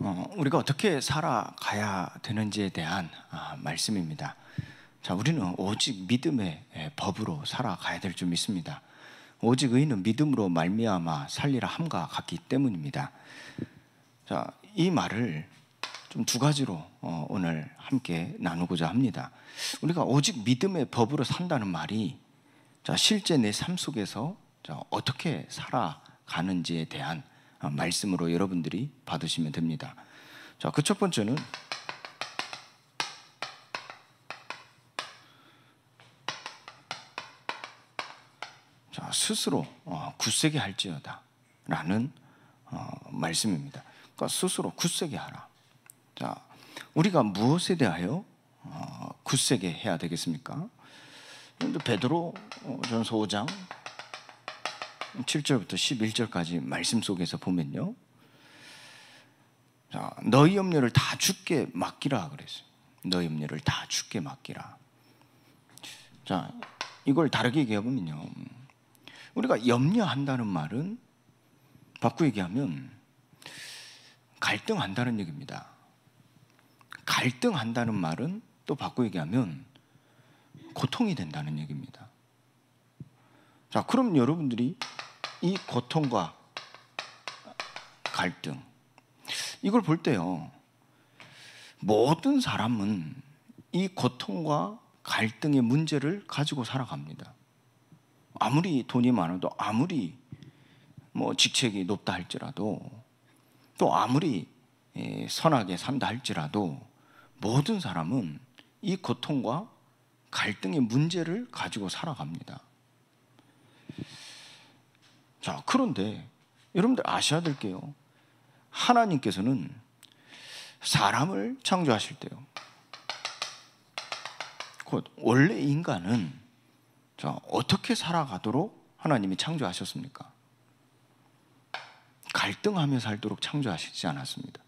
우리가 어떻게 살아가야 되는지에 대한 말씀입니다. 자, 우리는 오직 믿음의 법으로 살아가야 될 줄 믿습니다. 오직 의인은 믿음으로 말미암아 살리라 함과 같기 때문입니다. 자, 이 말을 좀 두 가지로 오늘 함께 나누고자 합니다. 우리가 오직 믿음의 법으로 산다는 말이 실제 내 삶 속에서 어떻게 살아가는지에 대한 말씀으로 여러분들이 받으시면 됩니다. 자, 그 첫 번째는 스스로 굳세게 할지어다 라는 말씀입니다. 그러니까 스스로 굳세게 하라. 자, 우리가 무엇에 대하여 굳세게 해야 되겠습니까? 베드로 전서 5장 7절부터 11절까지 말씀 속에서 보면요, 자, 너희 염려를 다 주께 맡기라 그랬어요. 너희 염려를 다 주께 맡기라. 자, 이걸 다르게 얘기해보면요, 우리가 염려한다는 말은 바꾸어 얘기하면 갈등한다는 얘기입니다. 갈등한다는 말은 또 바꾸어 얘기하면 고통이 된다는 얘기입니다. 자, 그럼 여러분들이 이 고통과 갈등, 이걸 볼 때요, 모든 사람은 이 고통과 갈등의 문제를 가지고 살아갑니다. 아무리 돈이 많아도, 아무리 직책이 높다 할지라도, 또 아무리 선하게 산다 할지라도 모든 사람은 이 고통과 갈등의 문제를 가지고 살아갑니다. 자, 그런데 여러분들 아셔야 될 게요, 하나님께서는 사람을 창조하실 때요, 곧 원래 인간은 어떻게 살아가도록 하나님이 창조하셨습니까? 갈등하며 살도록 창조하시지 않았습니다.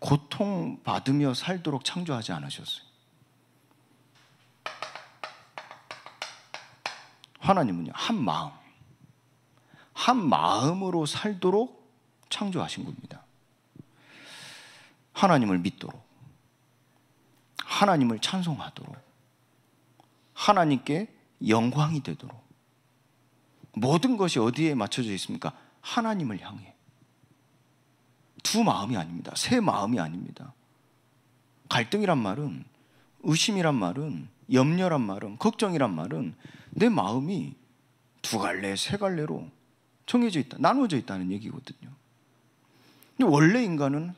고통받으며 살도록 창조하지 않으셨어요. 하나님은요, 한 마음으로 살도록 창조하신 겁니다. 하나님을 믿도록, 하나님을 찬송하도록, 하나님께 영광이 되도록. 모든 것이 어디에 맞춰져 있습니까? 하나님을 향해. 두 마음이 아닙니다. 세 마음이 아닙니다. 갈등이란 말은, 의심이란 말은, 염려란 말은, 걱정이란 말은 내 마음이 두 갈래, 세 갈래로 정해져 있다, 나눠져 있다는 얘기거든요. 근데 원래 인간은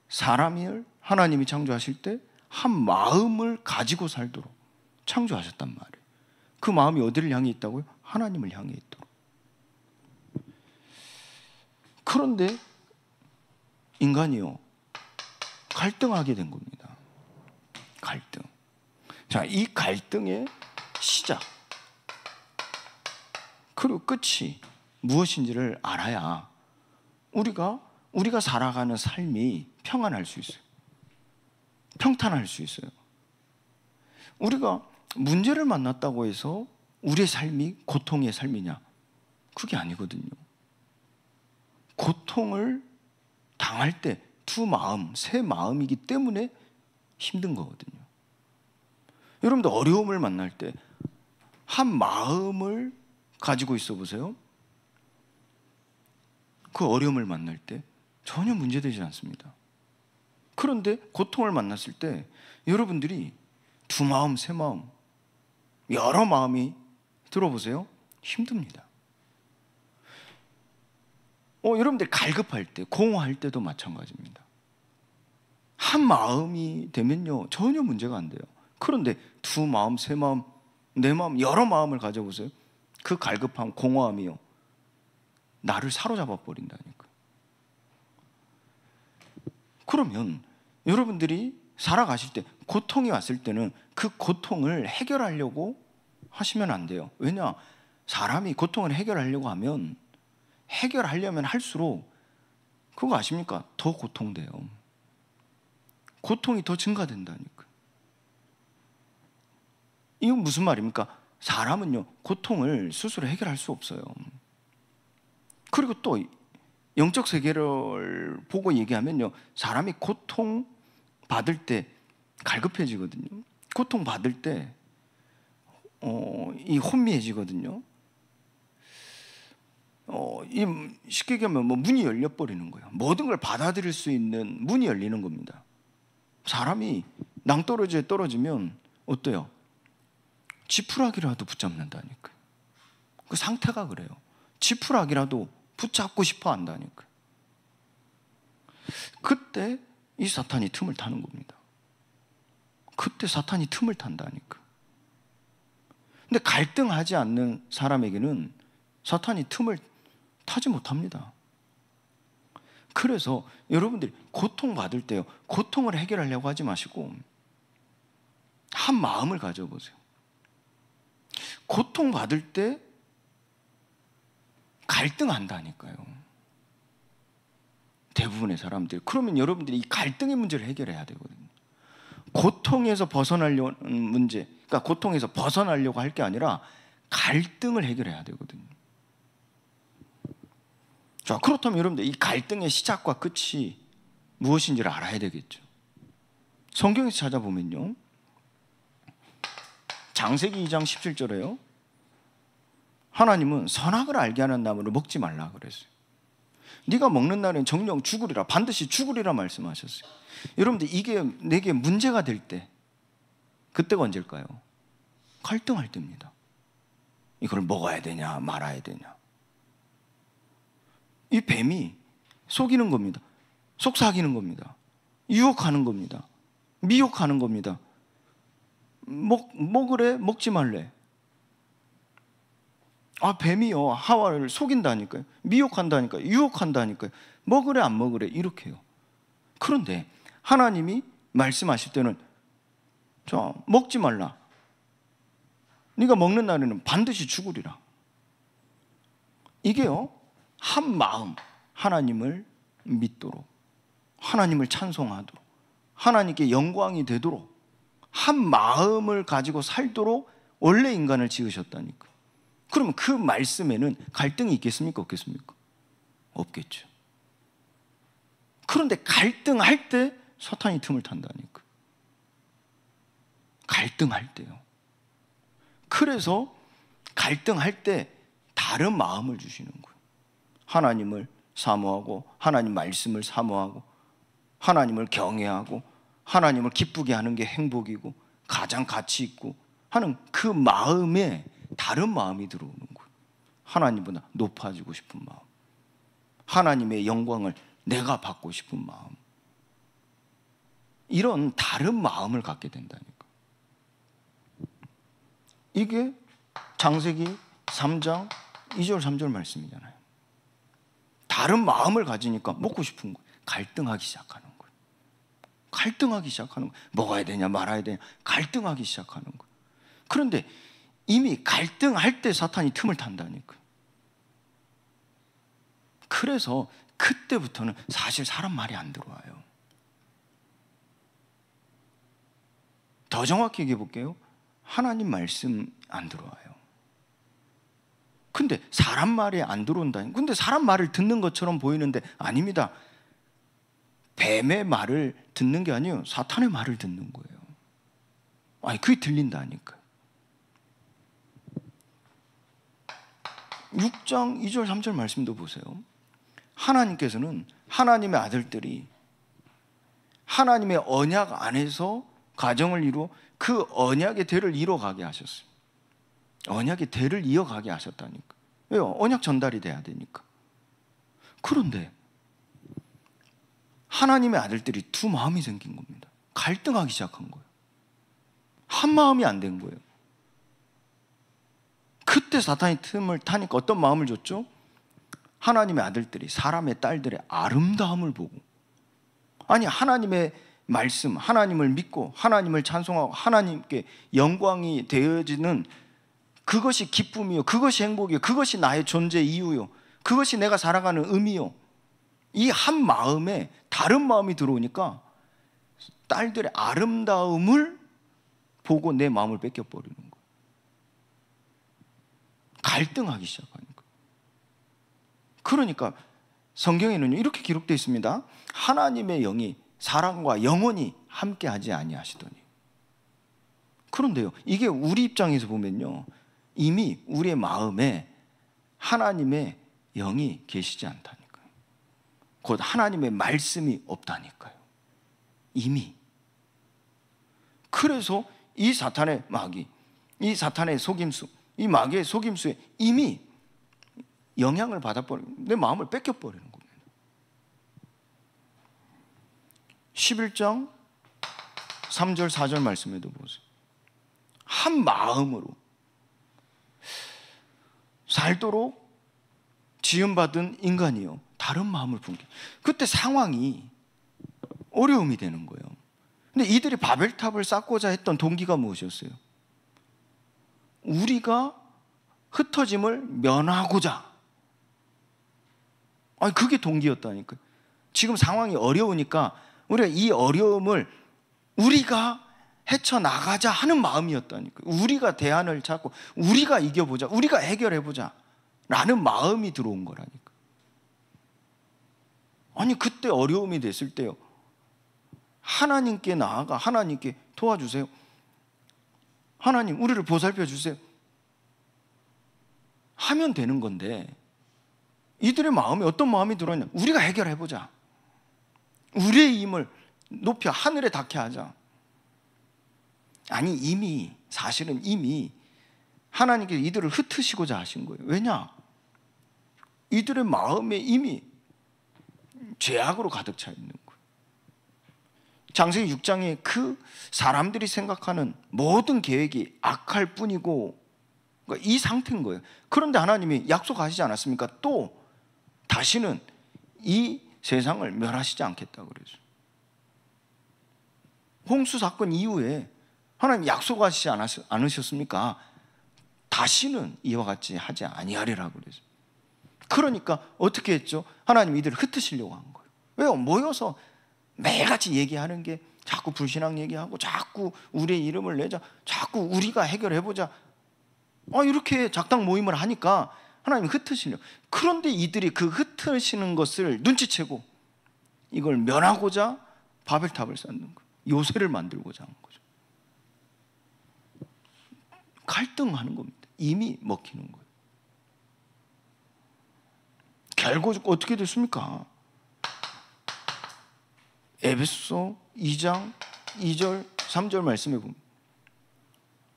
사람을 하나님이 창조하실 때 한 마음을 가지고 살도록 창조하셨단 말이에요. 그 마음이 어디를 향해 있다고요? 하나님을 향해 있도록. 그런데 인간이요, 갈등하게 된 겁니다. 갈등. 자, 이 갈등의 시작 그리고 끝이 무엇인지를 알아야 우리가 살아가는 삶이 평안할 수 있어요. 평탄할 수 있어요. 우리가 문제를 만났다고 해서 우리의 삶이 고통의 삶이냐? 그게 아니거든요. 고통을 당할 때 두 마음, 세 마음이기 때문에 힘든 거거든요. 여러분들 어려움을 만날 때 한 마음을 가지고 있어 보세요. 그 어려움을 만날 때 전혀 문제되지 않습니다. 그런데 고통을 만났을 때 여러분들이 두 마음, 세 마음, 여러 마음이 들어보세요. 힘듭니다. 여러분들 갈급할 때, 공허할 때도 마찬가지입니다. 한 마음이 되면요, 전혀 문제가 안 돼요. 그런데 두 마음, 세 마음, 네 마음, 여러 마음을 가져보세요. 그 갈급함, 공허함이요, 나를 사로잡아 버린다니까. 그러면 여러분들이 살아가실 때 고통이 왔을 때는 그 고통을 해결하려고 하시면 안 돼요. 왜냐? 사람이 고통을 해결하려고 하면, 해결하려면 할수록 그거 아십니까? 더 고통돼요. 고통이 더 증가된다니까. 이건 무슨 말입니까? 사람은요, 고통을 스스로 해결할 수 없어요. 그리고 또 영적 세계를 보고 얘기하면요, 사람이 고통 받을 때 갈급해지거든요. 고통 받을 때 이 혼미해지거든요. 쉽게 얘기하면 문이 열려버리는 거예요. 모든 걸 받아들일 수 있는 문이 열리는 겁니다. 사람이 낭떠러지에 떨어지면 어때요? 지푸라기라도 붙잡는다니까요. 그 상태가 그래요. 지푸라기라도 붙잡고 싶어 한다니까요. 그때 이 사탄이 틈을 타는 겁니다. 그때 사탄이 틈을 탄다니까. 근데 갈등하지 않는 사람에게는 사탄이 틈을 타지 못합니다. 그래서 여러분들이 고통받을 때요, 고통을 해결하려고 하지 마시고 한 마음을 가져보세요. 고통받을 때 갈등한다니까요, 대부분의 사람들이. 그러면 여러분들이 이 갈등의 문제를 해결해야 되거든요. 고통에서 벗어나려는 문제, 그러니까 고통에서 벗어나려고 할 게 아니라 갈등을 해결해야 되거든요. 자, 그렇다면 여러분들 이 갈등의 시작과 끝이 무엇인지를 알아야 되겠죠. 성경에서 찾아보면요, 창세기 2장 17절에요, 하나님은 선악을 알게 하는 나무를 먹지 말라 그랬어요. 네가 먹는 날엔 정령 죽으리라, 반드시 죽으리라 말씀하셨어요. 여러분들 이게 내게 문제가 될 때, 그때가 언제일까요? 갈등할 때입니다. 이걸 먹어야 되냐 말아야 되냐. 이 뱀이 속이는 겁니다. 속삭이는 겁니다. 유혹하는 겁니다. 미혹하는 겁니다. 먹으래, 먹지 말래. 뱀이요, 하와를 속인다니까요. 미혹한다니까요. 유혹한다니까요. 먹으래, 안 먹으래, 이렇게 해요. 그런데 하나님이 말씀하실 때는, 자, 먹지 말라. 네가 먹는 날에는 반드시 죽으리라. 이게요, 한 마음 하나님을 믿도록, 하나님을 찬송하도록, 하나님께 영광이 되도록 한 마음을 가지고 살도록 원래 인간을 지으셨다니까. 그러면 그 말씀에는 갈등이 있겠습니까? 없겠습니까? 없겠죠. 그런데 갈등할 때 사탄이 틈을 탄다니까. 갈등할 때요. 그래서 갈등할 때 다른 마음을 주시는 거예요. 하나님을 사모하고, 하나님 말씀을 사모하고, 하나님을 경외하고, 하나님을 기쁘게 하는 게 행복이고 가장 가치 있고 하는 그 마음에 다른 마음이 들어오는 거예요. 하나님보다 높아지고 싶은 마음, 하나님의 영광을 내가 받고 싶은 마음, 이런 다른 마음을 갖게 된다니까. 이게 창세기 3장 2절 3절 말씀이잖아요. 다른 마음을 가지니까 먹고 싶은 거예요. 갈등하기 시작하는 거예요. 갈등하기 시작하는 거예요. 먹어야 되냐 말아야 되냐 갈등하기 시작하는 거예요. 그런데 이미 갈등할 때 사탄이 틈을 탄다니까. 그래서 그때부터는 사실 사람 말이 안 들어와요. 더 정확히 얘기해 볼게요. 하나님 말씀 안 들어와요. 근데 사람 말이 안 들어온다니. 근데 사람 말을 듣는 것처럼 보이는데 아닙니다. 뱀의 말을 듣는 게 아니에요. 사탄의 말을 듣는 거예요. 그게 들린다니까. 6장 2절 3절 말씀도 보세요. 하나님께서는 하나님의 아들들이 하나님의 언약 안에서 가정을 이루어 그 언약의 대를 이뤄가게 하셨어요. 언약의 대를 이어가게 하셨다니까. 왜요? 언약 전달이 돼야 되니까. 그런데 하나님의 아들들이 두 마음이 생긴 겁니다. 갈등하기 시작한 거예요. 한 마음이 안 된 거예요. 그때 사탄이 틈을 타니까 어떤 마음을 줬죠? 하나님의 아들들이 사람의 딸들의 아름다움을 보고, 아니 하나님의 말씀, 하나님을 믿고 하나님을 찬송하고 하나님께 영광이 되어지는 그것이 기쁨이요, 그것이 행복이요, 그것이 나의 존재 이유요, 그것이 내가 살아가는 의미요, 이 한 마음에 다른 마음이 들어오니까 딸들의 아름다움을 보고 내 마음을 뺏겨버리는 거예요. 갈등하기 시작하니까. 그러니까 성경에는 이렇게 기록되어 있습니다. 하나님의 영이 사람과 영원히 함께하지 아니하시더니. 그런데요, 이게 우리 입장에서 보면요, 이미 우리의 마음에 하나님의 영이 계시지 않다니까요. 곧 하나님의 말씀이 없다니까요. 이미. 그래서 이 사탄의 마귀, 이 사탄의 속임수, 이 마귀의 속임수에 이미 영향을 받아버리고 내 마음을 뺏겨버리는 겁니다. 11장 3절 4절 말씀에도 보세요. 한 마음으로 살도록 지음받은 인간이요, 다른 마음을 품게. 그때 상황이 어려움이 되는 거예요. 근데 이들이 바벨탑을 쌓고자 했던 동기가 무엇이었어요? 우리가 흩어짐을 면하고자. 아니, 그게 동기였다니까요. 지금 상황이 어려우니까 우리가 이 어려움을 우리가 헤쳐나가자 하는 마음이었다니까요. 우리가 대안을 찾고 우리가 이겨보자, 우리가 해결해보자 라는 마음이 들어온 거라니까. 아니, 그때 어려움이 됐을 때요, 하나님께 나아가 하나님께 도와주세요, 하나님 우리를 보살펴 주세요 하면 되는 건데, 이들의 마음에 어떤 마음이 들어있냐? 우리가 해결해보자, 우리의 힘을 높여 하늘에 닿게 하자. 아니, 이미 사실은 이미 하나님께서 이들을 흩으시고자 하신 거예요. 왜냐? 이들의 마음에 이미 죄악으로 가득 차 있는 거예요. 창세기 6장에 그 사람들이 생각하는 모든 계획이 악할 뿐이고, 그러니까 이 상태인 거예요. 그런데 하나님이 약속하시지 않았습니까? 또 다시는 이 세상을 멸하시지 않겠다고 그랬어요. 홍수 사건 이후에 하나님 약속하시지 않으셨습니까? 다시는 이와 같이 하지 아니하리라고 그랬어요. 그러니까 어떻게 했죠? 하나님 이들을 흩으시려고 한 거예요. 왜요? 모여서 매일같이 얘기하는 게 자꾸 불신앙 얘기하고, 자꾸 우리의 이름을 내자, 자꾸 우리가 해결해보자, 이렇게 작당 모임을 하니까 하나님이 흩으시려고. 그런데 이들이 그 흩으시는 것을 눈치채고 이걸 면하고자 바벨탑을 쌓는 거예요. 요새를 만들고자 한 거죠. 갈등하는 겁니다. 이미 먹히는 거예요. 결국 어떻게 됐습니까? 에베소 2장 2절 3절 말씀해 보면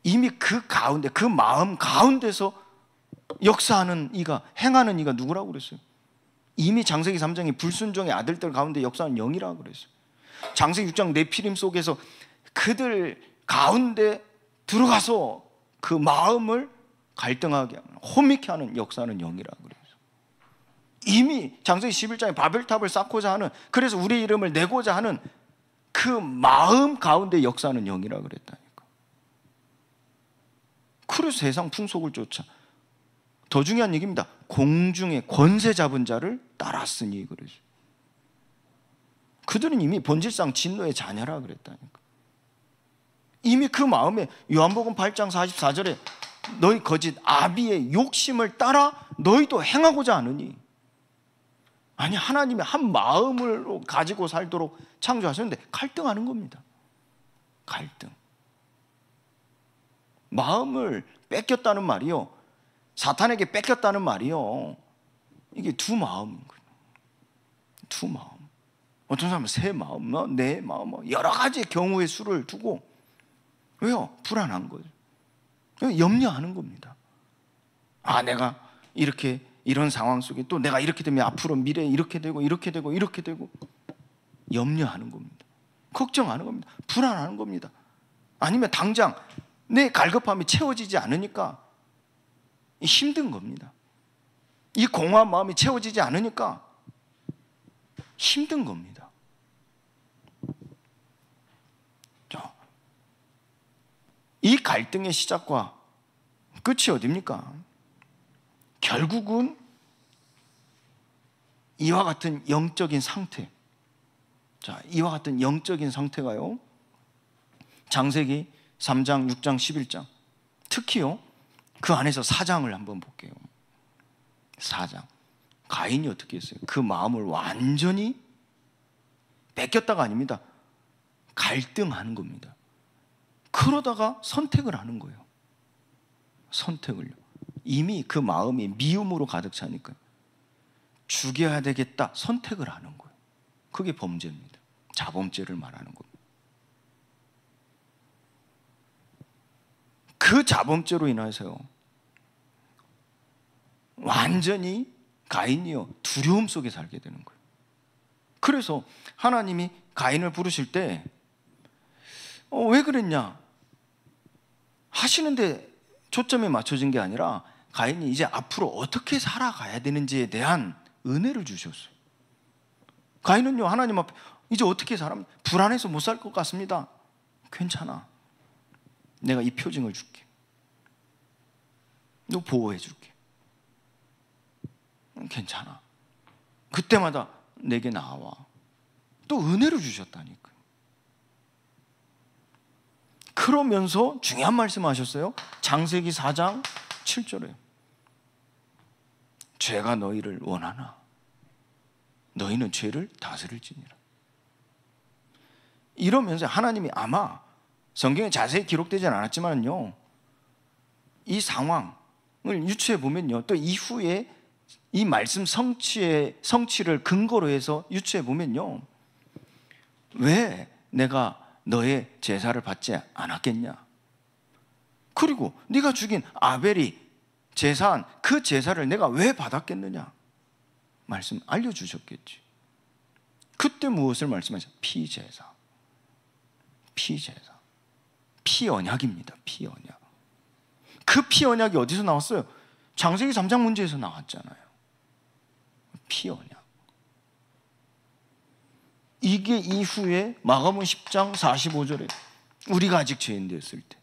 이미 그 가운데, 그 마음 가운데서 역사하는 이가, 행하는 이가 누구라고 그랬어요? 이미 창세기 3장에 불순종의 아들들 가운데 역사하는 영이라고 그랬어요. 창세기 6장 네피림 속에서 그들 가운데 들어가서 그 마음을 갈등하게 하는, 혼미케 하는 역사하는 영이라고 그랬어요. 이미 창세기 11장에 바벨탑을 쌓고자 하는, 그래서 우리의 이름을 내고자 하는 그 마음 가운데 역사하는 영이라고 그랬다니까. 그래서 세상 풍속을 쫓아, 더 중요한 얘기입니다, 공중의 권세 잡은 자를 따랐으니 그러죠. 그들은 이미 본질상 진노의 자녀라 그랬다니까. 이미 그 마음에 요한복음 8장 44절에 너희 거짓 아비의 욕심을 따라 너희도 행하고자 하느니. 아니, 하나님이 한 마음을 가지고 살도록 창조하셨는데 갈등하는 겁니다. 갈등. 마음을 뺏겼다는 말이요, 사탄에게 뺏겼다는 말이요, 이게 두 마음인 거예요. 두 마음. 어떤 사람은 세 마음, 네 마음, 여러 가지 경우의 수를 두고. 왜요? 불안한 거죠. 염려하는 겁니다. 내가 이렇게, 이런 상황 속에 또 내가 이렇게 되면 앞으로 미래에 이렇게 되고 이렇게 되고 이렇게 되고, 염려하는 겁니다. 걱정하는 겁니다. 불안하는 겁니다. 아니면 당장 내 갈급함이 채워지지 않으니까 힘든 겁니다. 이 공허한 마음이 채워지지 않으니까 힘든 겁니다. 자, 이 갈등의 시작과 끝이 어디입니까? 결국은 이와 같은 영적인 상태. 자, 이와 같은 영적인 상태가요, 창세기 3장, 6장, 11장, 특히요 그 안에서 4장을 한번 볼게요. 4장. 가인이 어떻게 했어요? 그 마음을 완전히 뺏겼다가 아닙니다. 갈등하는 겁니다. 그러다가 선택을 하는 거예요. 선택을요. 이미 그 마음이 미움으로 가득 차니까 죽여야 되겠다 선택을 하는 거예요. 그게 범죄입니다. 자범죄를 말하는 겁니다. 그 자범죄로 인해서요, 완전히 가인이요 두려움 속에 살게 되는 거예요. 그래서 하나님이 가인을 부르실 때 왜 그랬냐 하시는데 초점이 맞춰진 게 아니라 가인이 이제 앞으로 어떻게 살아가야 되는지에 대한 은혜를 주셨어요. 가인은요 하나님 앞에 이제 어떻게 살아? 불안해서 못 살 것 같습니다. 괜찮아. 내가 이 표징을 줄게. 너 보호해 줄게. 괜찮아. 그때마다 내게 나와. 또 은혜를 주셨다니까. 그러면서 중요한 말씀 하셨어요. 창세기 4장 7절에 죄가 너희를 원하나 너희는 죄를 다스릴지니라. 이러면서 하나님이 아마 성경에 자세히 기록되지 않았지만요, 이 상황을 유추해 보면요, 또 이후에 이 말씀 성취를 근거로 해서 유추해 보면요, 왜 내가 너의 제사를 받지 않았겠냐? 그리고 네가 죽인 아벨이 제사한 그 제사를 내가 왜 받았겠느냐? 말씀 알려주셨겠지. 그때 무엇을 말씀하셨어요? 피제사. 피제사. 피언약입니다. 피언약. 그 피언약이 어디서 나왔어요? 창세기 3장 문제에서 나왔잖아요. 피언약. 이게 이후에 마가복음 10장 45절에 우리가 아직 죄인 되었을 때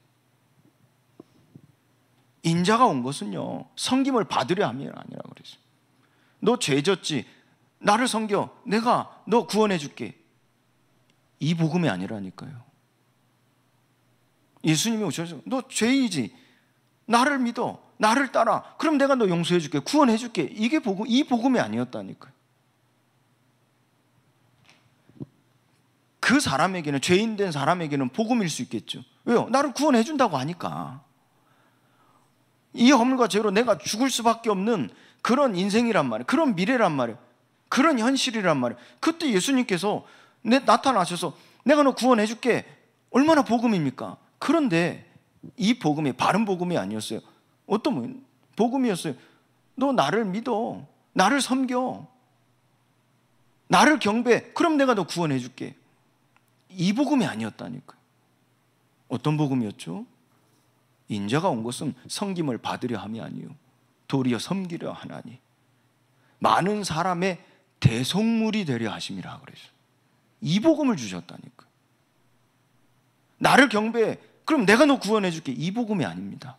인자가 온 것은요 섬김을 받으려 함이 아니라 그랬어요. 너 죄졌지? 나를 섬겨. 내가 너 구원해 줄게. 이 복음이 아니라니까요. 예수님이 오셔서 너 죄이지? 나를 믿어. 나를 따라. 그럼 내가 너 용서해 줄게. 구원해 줄게. 이게 복음, 이 복음이 아니었다니까요. 그 사람에게는, 죄인 된 사람에게는 복음일 수 있겠죠. 왜요? 나를 구원해 준다고 하니까. 이 허물과 죄로 내가 죽을 수밖에 없는 그런 인생이란 말이에요. 그런 미래란 말이에요. 그런 현실이란 말이에요. 그때 예수님께서 나타나셔서 내가 너 구원해 줄게. 얼마나 복음입니까? 그런데 이 복음이 바른 복음이 아니었어요. 어떤 복음이었어요? 너 나를 믿어. 나를 섬겨. 나를 경배해. 그럼 내가 너 구원해 줄게. 이 복음이 아니었다니까요. 어떤 복음이었죠? 인자가 온 것은 섬김을 받으려 함이 아니요 도리어 섬기려 하나니 많은 사람의 대속물이 되려 하심이라 그랬어요. 이 복음을 주셨다니까요. 나를 경배해. 그럼 내가 너 구원해 줄게. 이 복음이 아닙니다.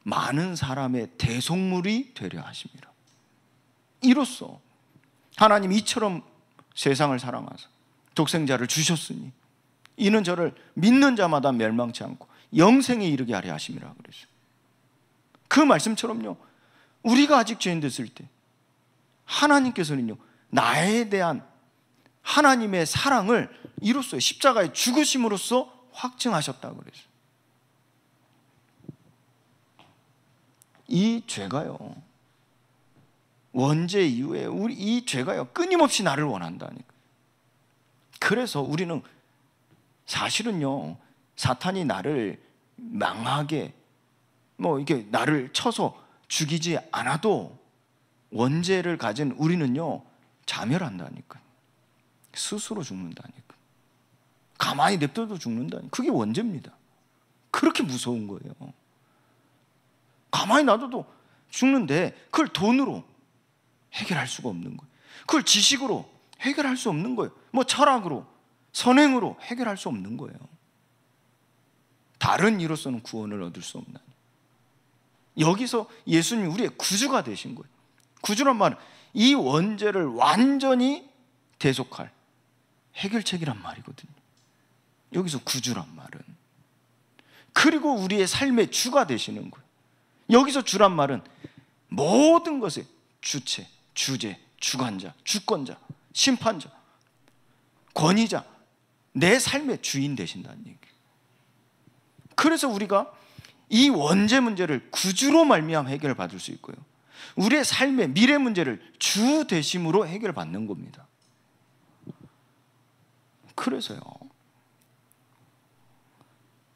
많은 사람의 대속물이 되려 하심이라. 이로써 하나님 이처럼 세상을 사랑하사 독생자를 주셨으니 이는 저를 믿는 자마다 멸망치 않고 영생에 이르게 하려 하심이라 그랬어요. 그 말씀처럼요, 우리가 아직 죄인 됐을 때 하나님께서는요 나에 대한 하나님의 사랑을 이로써 십자가의 죽으심으로써 확증하셨다고 그랬어요. 이 죄가요, 원죄 이후에 이 죄가요 끊임없이 나를 원한다니까. 그래서 우리는 사실은요 사탄이 나를 망하게 이게 나를 쳐서 죽이지 않아도 원죄를 가진 우리는요 자멸한다니까. 스스로 죽는다니까. 가만히 냅둬도 죽는다니까. 그게 원죄입니다. 그렇게 무서운 거예요. 가만히 놔둬도 죽는데 그걸 돈으로 해결할 수가 없는 거예요. 그걸 지식으로 해결할 수 없는 거예요. 철학으로, 선행으로 해결할 수 없는 거예요. 다른 이로서는 구원을 얻을 수 없나니. 여기서 예수님이 우리의 구주가 되신 거예요. 구주란 말은 이 원죄를 완전히 대속할 해결책이란 말이거든요. 여기서 구주란 말은. 그리고 우리의 삶의 주가 되시는 거예요. 여기서 주란 말은 모든 것의 주체, 주제, 주관자, 주권자, 심판자, 권위자, 내 삶의 주인 되신다는 얘기예요. 그래서 우리가 이 원죄 문제를 구주로 말미암아 해결받을 수 있고요, 우리의 삶의 미래 문제를 주 되심으로 해결받는 겁니다. 그래서요,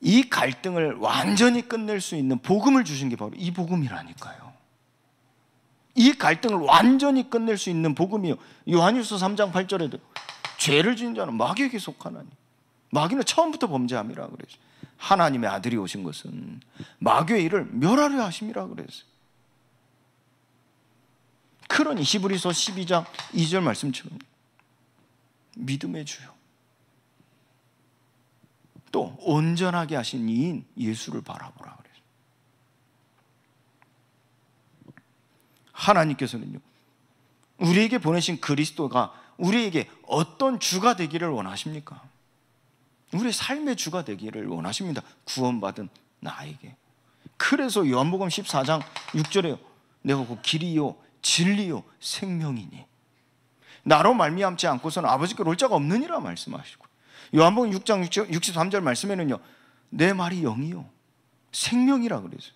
이 갈등을 완전히 끝낼 수 있는 복음을 주신 게 바로 이 복음이라니까요. 이 갈등을 완전히 끝낼 수 있는 복음이요, 요한일서 3장 8절에도 죄를 지은 자는 마귀에게 속하나니, 마귀는 처음부터 범죄함이라 그랬어요. 하나님의 아들이 오신 것은 마귀의 일을 멸하려 하심이라 그랬어요. 그러니 히브리서 12장 2절 말씀처럼 믿음의 주요, 또 온전하게 하신 이인 예수를 바라보라 그래요. 하나님께서는요, 우리에게 보내신 그리스도가 우리에게 어떤 주가 되기를 원하십니까? 우리의 삶의 주가 되기를 원하십니다. 구원받은 나에게. 그래서 요한복음 14장 6절에요, 내가 그 길이요 진리요 생명이니 나로 말미암지 않고서는 아버지께로 올 자가 없느니라 말씀하시고, 요한복음 6장 63절 말씀에는요, 내 말이 영이요 생명이라 그랬어요.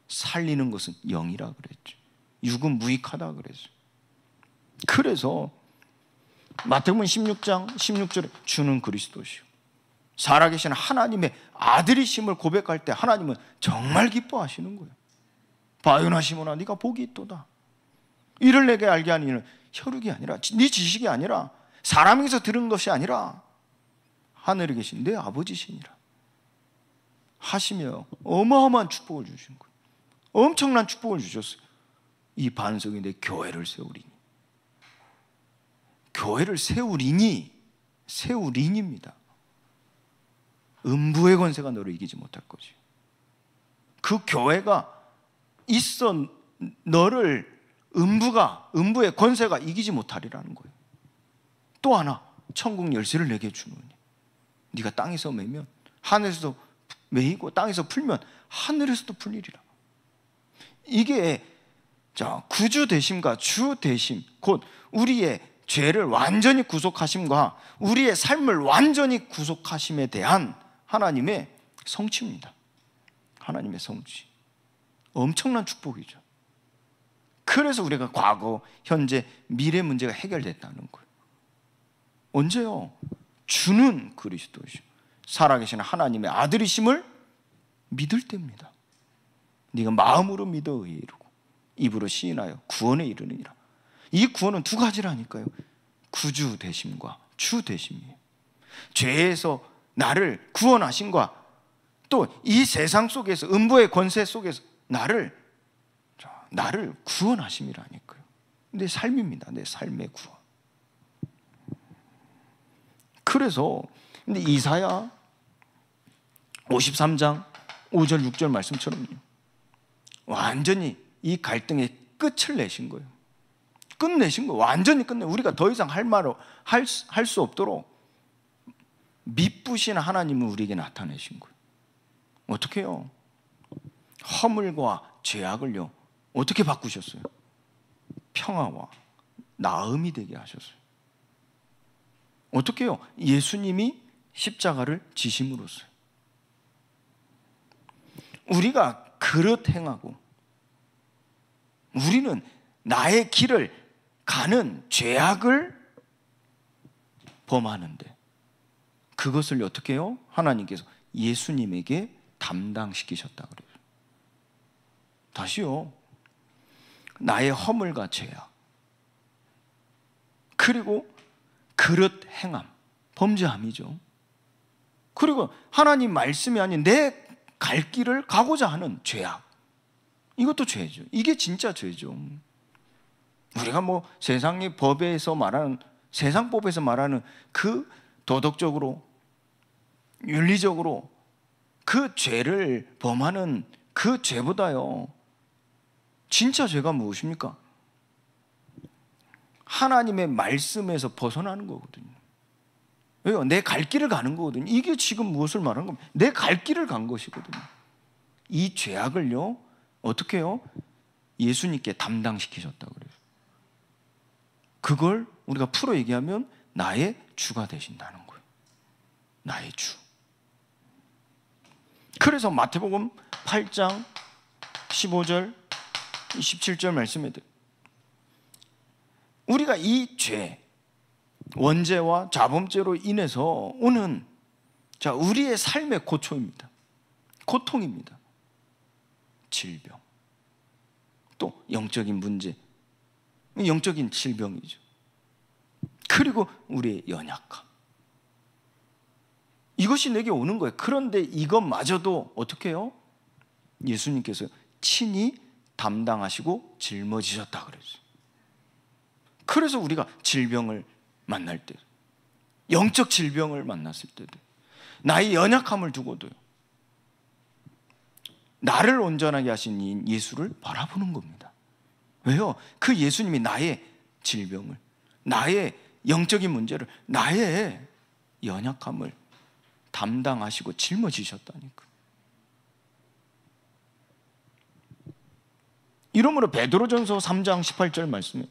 살리는 것은 영이라 그랬죠. 육은 무익하다 그랬어요. 그래서 마태복음 16장 16절에 주는 그리스도시요 살아계신 하나님의 아들이심을 고백할 때 하나님은 정말 기뻐하시는 거예요. 바요나 시몬아 네가 복이 있도다. 이를 내게 알게 하는 이는 혈육이 아니라 네 지식이 아니라 사람에게서 들은 것이 아니라 하늘에 계신 내 아버지시니라 하시며 어마어마한 축복을 주신 거예요. 엄청난 축복을 주셨어요. 이 반석이 내 교회를 세우리니. 교회를 세우리니입니다. 음부의 권세가 너를 이기지 못할 것이요, 그 교회가 있어 너를 음부의 권세가 이기지 못하리라는 거예요. 또 하나, 천국 열쇠를 내게 주노니 네가 땅에서 매면 하늘에서도 매이고 땅에서 풀면 하늘에서도 풀리리라. 이게 구주 되심과 주 되심, 곧 우리의 죄를 완전히 구속하심과 우리의 삶을 완전히 구속하심에 대한 하나님의 성취입니다. 하나님의 성취, 엄청난 축복이죠. 그래서 우리가 과거, 현재, 미래 문제가 해결됐다는 거예요. 언제요? 주는 그리스도시요 살아계신 하나님의 아들이심을 믿을 때입니다. 네가 마음으로 믿어 의에 이르고 입으로 시인하여 구원에 이르느니라. 이 구원은 두 가지라니까요, 구주 되심과 주 되심이에요. 죄에서 나를 구원하심과 또 이 세상 속에서 음부의 권세 속에서 나를 구원하심이라니까요. 내 삶입니다. 내 삶의 구원. 그래서 근데 이사야 53장 5절 6절 말씀처럼요, 완전히 이 갈등의 끝을 내신 거예요. 끝내신 거예요. 완전히 끝내. 우리가 더 이상 할 수 없도록 미쁘신 하나님을 우리에게 나타내신 거예요. 어떻게 해요? 허물과 죄악을요 어떻게 바꾸셨어요? 평화와 나음이 되게 하셨어요. 어떻게 해요? 예수님이 십자가를 지심으로써요. 우리가 그릇 행하고 우리는 나의 길을 가는 죄악을 범하는데 그것을 어떻게 해요? 하나님께서 예수님에게 담당시키셨다 그래요. 다시요, 나의 허물과 죄악, 그리고 그릇 행함, 범죄함이죠. 그리고 하나님 말씀이 아닌 내 갈 길을 가고자 하는 죄악, 이것도 죄죠. 이게 진짜 죄죠. 우리가 뭐 세상의 법에서 말하는, 세상법에서 말하는 그 도덕적으로 윤리적으로 그 죄를 범하는 그 죄보다요 진짜 죄가 무엇입니까? 하나님의 말씀에서 벗어나는 거거든요. 왜요? 내 갈 길을 가는 거거든요. 이게 지금 무엇을 말하는 겁니까? 내 갈 길을 간 것이거든요. 이 죄악을요 어떻게 해요? 예수님께 담당시키셨다 그래요. 그걸 우리가 풀어 얘기하면 나의 주가 되신다는 거예요. 나의 주. 그래서 마태복음 8장 15절 17절 말씀에 우리가 이 죄, 원죄와 자범죄로 인해서 오는 우리의 삶의 고초입니다. 고통입니다. 질병, 또 영적인 문제, 영적인 질병이죠. 그리고 우리의 연약함, 이것이 내게 오는 거예요. 그런데 이것마저도 어떻게 해요? 예수님께서 친히 담당하시고 짊어지셨다 그랬어요. 그래서 우리가 질병을 만날 때, 영적 질병을 만났을 때도, 나의 연약함을 두고도요, 나를 온전하게 하신 이 예수를 바라보는 겁니다. 왜요? 그 예수님이 나의 질병을, 나의 영적인 문제를, 나의 연약함을 담당하시고 짊어지셨다니까. 이러므로 베드로전서 3장 18절 말씀에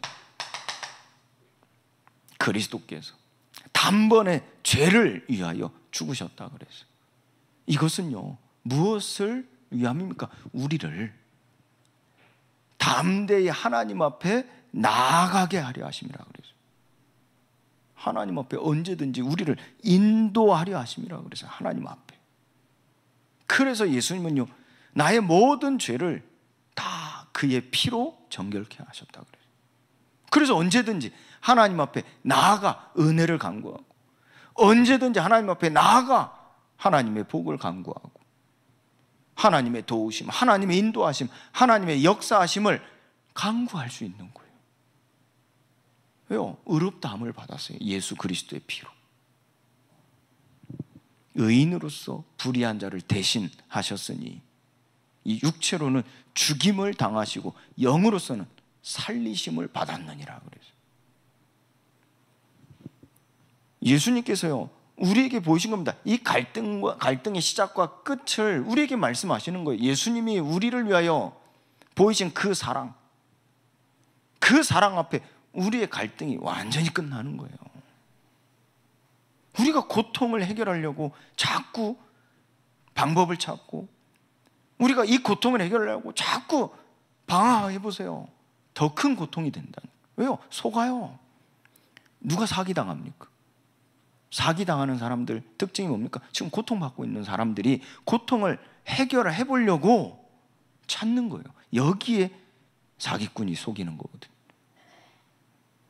그리스도께서 단번에 죄를 위하여 죽으셨다 그랬어요. 이것은요, 무엇을 위함입니까? 우리를 담대히 하나님 앞에 나아가게 하려 하심이라 그랬어요. 하나님 앞에 언제든지 우리를 인도하려 하심이라 그랬어요. 하나님 앞에. 그래서 예수님은요, 나의 모든 죄를 다 그의 피로 정결케 하셨다 그래요. 그래서 언제든지 하나님 앞에 나아가 은혜를 간구하고, 언제든지 하나님 앞에 나아가 하나님의 복을 간구하고, 하나님의 도우심, 하나님의 인도하심, 하나님의 역사하심을 간구할 수 있는 거예요. 왜요? 의롭다함을 받았어요. 예수 그리스도의 피로. 의인으로서 불의한 자를 대신하셨으니 이 육체로는 죽임을 당하시고 영으로서는 살리심을 받았느니라 그래서. 예수님께서요, 우리에게 보이신 겁니다. 이 갈등의 시작과 끝을 우리에게 말씀하시는 거예요. 예수님이 우리를 위하여 보이신 그 사랑 앞에 우리의 갈등이 완전히 끝나는 거예요. 우리가 고통을 해결하려고 자꾸 방법을 찾고, 우리가 이 고통을 해결하려고 자꾸 방황해보세요. 더 큰 고통이 된다는 거예요. 왜요? 속아요. 누가 사기당합니까? 사기당하는 사람들 특징이 뭡니까? 지금 고통받고 있는 사람들이 고통을 해결해 보려고 찾는 거예요. 여기에 사기꾼이 속이는 거거든요.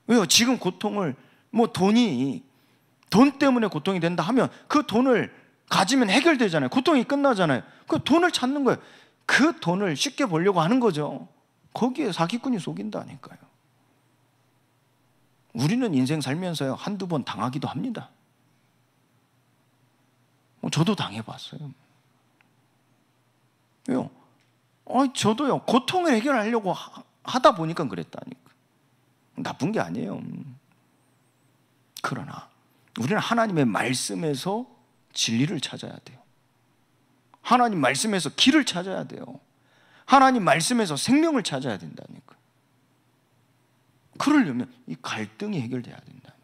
왜요? 지금 고통을, 돈 때문에 고통이 된다 하면 그 돈을 가지면 해결되잖아요. 고통이 끝나잖아요. 그 돈을 찾는 거예요. 그 돈을 쉽게 벌려고 하는 거죠. 거기에 사기꾼이 속인다니까요. 우리는 인생 살면서요, 한두 번 당하기도 합니다. 저도 당해봤어요. 왜요? 저도요, 고통을 해결하려고 하다 보니까 그랬다니까. 나쁜 게 아니에요. 그러나 우리는 하나님의 말씀에서 진리를 찾아야 돼요. 하나님 말씀에서 길을 찾아야 돼요. 하나님 말씀에서 생명을 찾아야 된다니까. 그러려면 이 갈등이 해결돼야 된다.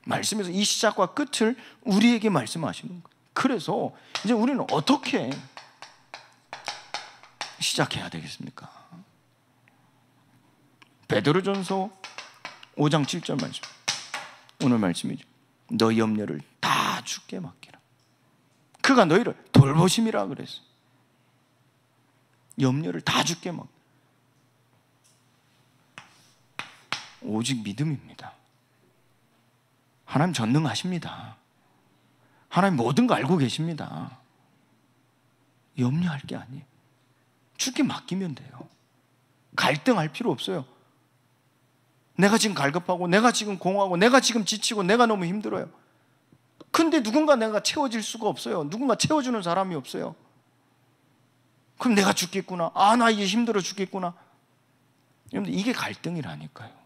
말씀에서 이 시작과 끝을 우리에게 말씀하시는 거예요. 그래서 이제 우리는 어떻게 시작해야 되겠습니까? 베드로전서 5장 7절 말씀, 오늘 말씀이죠. 너희 염려를 다 주께 맡기라. 그가 너희를 돌보심이라 그랬어. 염려를 다 주께 맡. 오직 믿음입니다. 하나님 전능하십니다. 하나님 모든 거 알고 계십니다. 염려할 게 아니에요. 주께 맡기면 돼요. 갈등할 필요 없어요. 내가 지금 갈급하고, 내가 지금 공허하고, 내가 지금 지치고, 내가 너무 힘들어요. 근데 누군가 내가 채워질 수가 없어요. 누군가 채워주는 사람이 없어요. 그럼 내가 죽겠구나. 나 이제 힘들어 죽겠구나. 여러분들, 이게 갈등이라니까요.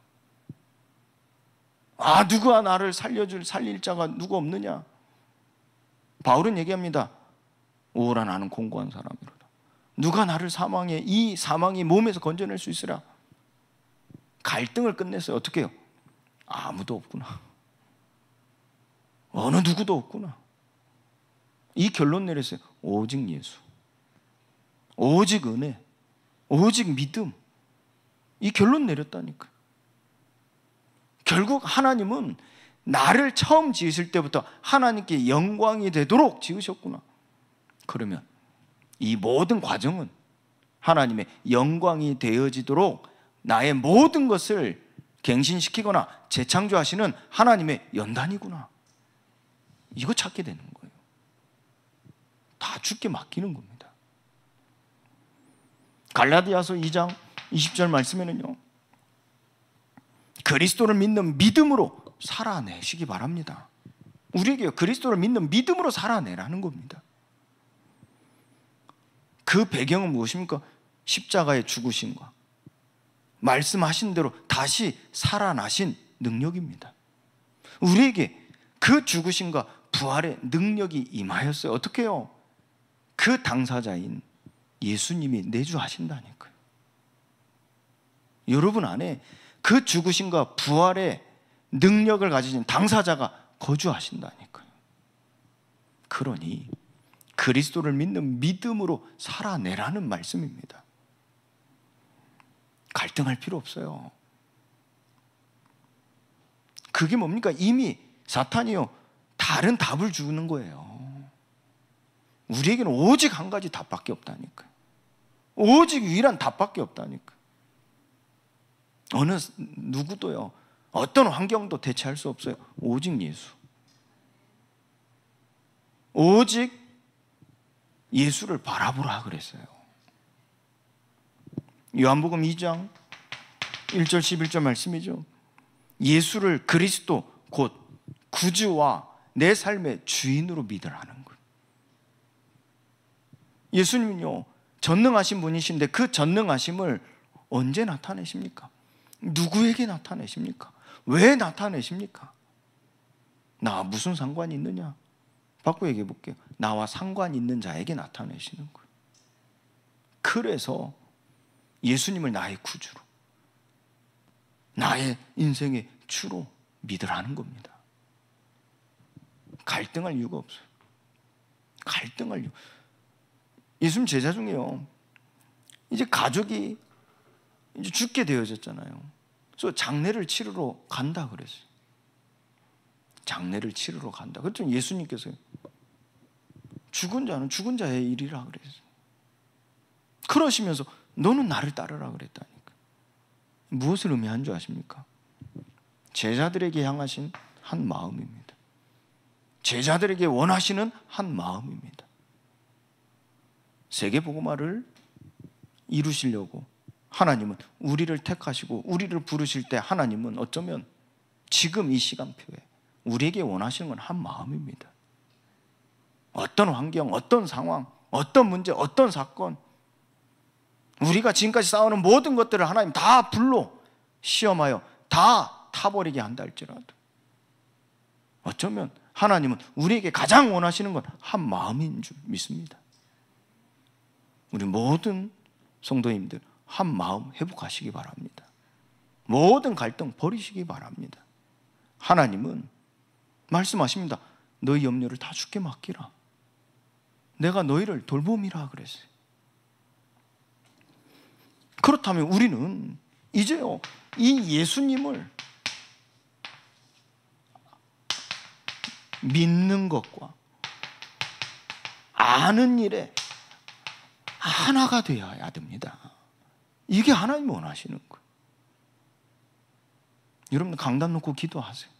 누가 나를 살릴 자가 누가 없느냐. 바울은 얘기합니다. 오라 나는 공고한 사람이로다. 누가 나를 사망해 이 사망이 몸에서 건져낼 수 있으라. 갈등을 끝냈어요. 어떻게 해요? 아무도 없구나. 어느 누구도 없구나. 이 결론 내렸어요. 오직 예수, 오직 은혜, 오직 믿음. 이 결론 내렸다니까요. 결국 하나님은 나를 처음 지으실 때부터 하나님께 영광이 되도록 지으셨구나. 그러면 이 모든 과정은 하나님의 영광이 되어지도록 나의 모든 것을 갱신시키거나 재창조하시는 하나님의 연단이구나. 이거 찾게 되는 거예요. 다 주께 맡기는 겁니다. 갈라디아서 2장 20절 말씀에는요, 그리스도를 믿는 믿음으로 살아내시기 바랍니다. 우리에게 그리스도를 믿는 믿음으로 살아내라는 겁니다. 그 배경은 무엇입니까? 십자가의 죽으심과 말씀하신 대로 다시 살아나신 능력입니다. 우리에게 그 죽으심과 부활의 능력이 임하였어요. 어떻게 해요? 그 당사자인 예수님이 내주하신다니까요. 여러분 안에 그 죽으심과 부활의 능력을 가지신 당사자가 거주하신다니까요. 그러니 그리스도를 믿는 믿음으로 살아내라는 말씀입니다. 갈등할 필요 없어요. 그게 뭡니까? 이미 사탄이요, 다른 답을 주는 거예요. 우리에게는 오직 한 가지 답밖에 없다니까요. 오직 유일한 답밖에 없다니까요. 어느 누구도요, 어떤 환경도 대체할 수 없어요. 오직 예수. 오직 예수를 바라보라 그랬어요. 요한복음 2장 1절 11절 말씀이죠. 예수를 그리스도 곧 구주와 내 삶의 주인으로 믿으라는 거예요. 예수님은요, 전능하신 분이신데 그 전능하심을 언제 나타내십니까? 누구에게 나타내십니까? 왜 나타내십니까? 나와 무슨 상관이 있느냐? 바꿔 얘기해 볼게요. 나와 상관 있는 자에게 나타내시는 거예요. 그래서 예수님을 나의 구주로, 나의 인생의 주로 믿으라는 겁니다. 갈등할 이유가 없어요. 갈등할 이유. 예수님 제자 중에요, 이제 가족이 이제 죽게 되어졌잖아요. 그래서 장례를 치르러 간다 그랬어요. 장례를 치르러 간다. 그랬더니 예수님께서 죽은 자는 죽은 자의 일이라 그랬어요. 그러시면서 너는 나를 따르라 그랬다니까. 무엇을 의미한 줄 아십니까? 제자들에게 향하신 한 마음입니다. 제자들에게 원하시는 한 마음입니다. 세계복음화를 이루시려고 하나님은 우리를 택하시고 우리를 부르실 때 하나님은 어쩌면 지금 이 시간표에 우리에게 원하시는 건 한 마음입니다. 어떤 환경, 어떤 상황, 어떤 문제, 어떤 사건, 우리가 지금까지 쌓아오는 모든 것들을 하나님 다 불로 시험하여 다 타버리게 한다 할지라도 어쩌면 하나님은 우리에게 가장 원하시는 건 한 마음인 줄 믿습니다. 우리 모든 성도님들 한 마음 회복하시기 바랍니다. 모든 갈등 버리시기 바랍니다. 하나님은 말씀하십니다. 너희 염려를 다 주께 맡기라. 내가 너희를 돌봄이라 그랬어요. 그렇다면 우리는 이제요, 이 예수님을 믿는 것과 아는 일에 하나가 되어야 됩니다. 이게 하나님이 원하시는 거예요. 여러분들 강단 놓고 기도하세요.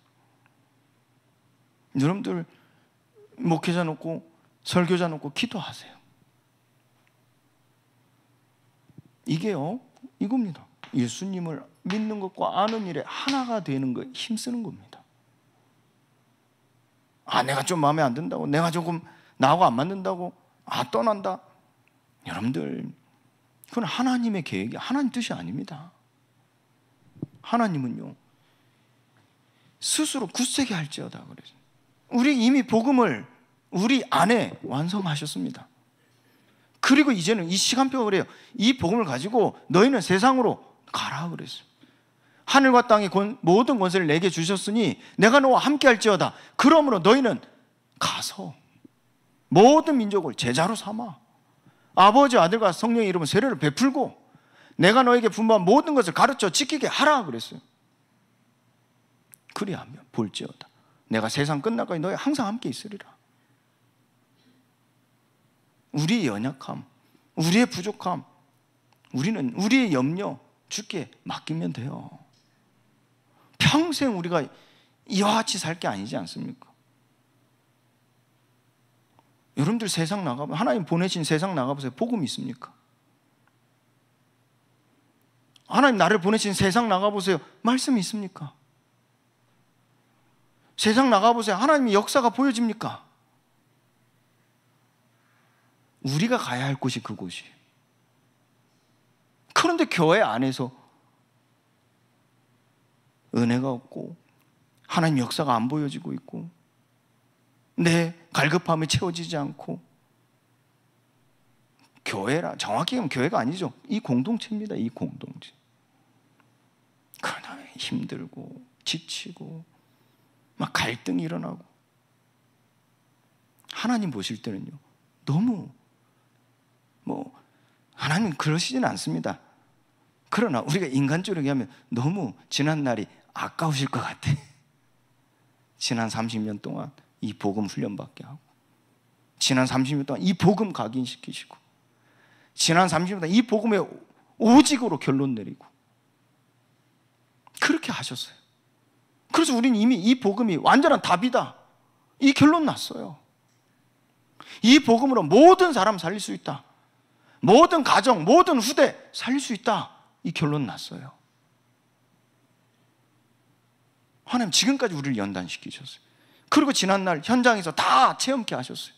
여러분들 목회자 놓고 설교자 놓고 기도하세요. 이게요, 이겁니다. 예수님을 믿는 것과 아는 일에 하나가 되는 거에 힘쓰는 겁니다. 내가 좀 마음에 안 든다고, 내가 조금 나하고 안 맞는다고, 떠난다. 여러분들, 그건 하나님의 계획이, 하나님 뜻이 아닙니다. 하나님은요, 스스로 굳세게 할지어다 그래서 우리 이미 복음을 우리 안에 완성하셨습니다. 그리고 이제는 이 시간표가 그래요. 이 복음을 가지고 너희는 세상으로 가라 그랬어요. 하늘과 땅의 모든 권세를 내게 주셨으니 내가 너와 함께 할지어다. 그러므로 너희는 가서 모든 민족을 제자로 삼아 아버지, 아들과 성령의 이름으로 세례를 베풀고 내가 너에게 분부한 모든 것을 가르쳐 지키게 하라 그랬어요. 그리하면 볼지어다 내가 세상 끝날까지 너희 항상 함께 있으리라. 우리의 연약함, 우리의 부족함, 우리는 우리의 염려 주께 맡기면 돼요. 평생 우리가 이와 같이 살 게 아니지 않습니까? 여러분들 세상 나가보세요. 하나님 보내신 세상 나가보세요. 복음 있습니까? 하나님 나를 보내신 세상 나가보세요. 말씀이 있습니까? 세상 나가보세요. 하나님의 역사가 보여집니까? 우리가 가야 할 곳이 그곳이에요. 그런데 교회 안에서 은혜가 없고 하나님 역사가 안 보여지고 있고 내 갈급함이 채워지지 않고, 교회라 정확히 하면 교회가 아니죠. 이 공동체입니다. 이 공동체. 그러나 힘들고 지치고 막 갈등이 일어나고, 하나님 보실 때는요 너무 하나님 그러시지는 않습니다. 그러나 우리가 인간적으로 얘기하면 너무 지난 날이 아까우실 것 같아. 지난 30년 동안 이 복음 훈련받게 하고, 지난 30년 동안 이 복음 각인시키시고, 지난 30년 동안 이 복음의 오직으로 결론 내리고 그렇게 하셨어요. 그래서 우리는 이미 이 복음이 완전한 답이다, 이 결론 났어요. 이 복음으로 모든 사람 살릴 수 있다, 모든 가정, 모든 후대 살릴 수 있다, 이 결론 났어요. 하나님 지금까지 우리를 연단시키셨어요. 그리고 지난날 현장에서 다 체험케 하셨어요.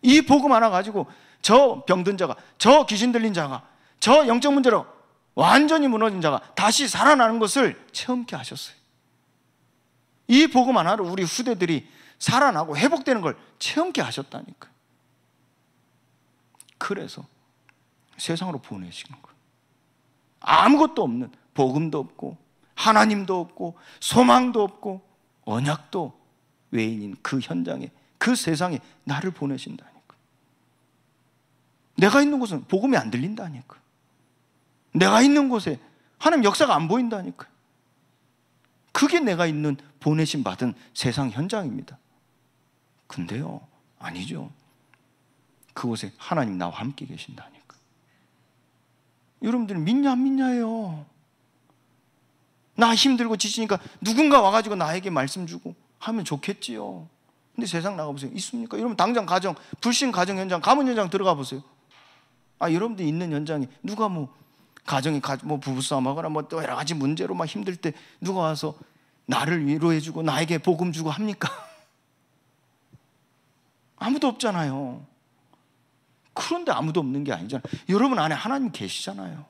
이 복음 하나 가지고 저 병든 자가, 저 귀신 들린 자가, 저 영적 문제로 완전히 무너진 자가 다시 살아나는 것을 체험케 하셨어요. 이 복음 하나로 우리 후대들이 살아나고 회복되는 걸 체험케 하셨다니까요. 그래서 세상으로 보내시는 거예요. 아무것도 없는, 복음도 없고 하나님도 없고 소망도 없고 언약도 외인인 그 현장에, 그 세상에 나를 보내신다니까. 내가 있는 곳은 복음이 안 들린다니까. 내가 있는 곳에 하나님 역사가 안 보인다니까. 그게 내가 있는 보내심 받은 세상 현장입니다. 근데요, 아니죠. 그곳에 하나님 나와 함께 계신다니까. 여러분들은 믿냐 안 믿냐예요. 나 힘들고 지치니까 누군가 와가지고 나에게 말씀 주고 하면 좋겠지요. 근데 세상 나가보세요. 있습니까? 여러분 당장 가정, 불신 가정 현장, 가문 현장 들어가 보세요. 여러분들 있는 현장에 누가 가정이 부부싸움 하거나 또 여러 가지 문제로 막 힘들 때 누가 와서 나를 위로해주고 나에게 복음 주고 합니까? 아무도 없잖아요. 그런데 아무도 없는 게 아니잖아요. 여러분 안에 하나님 계시잖아요.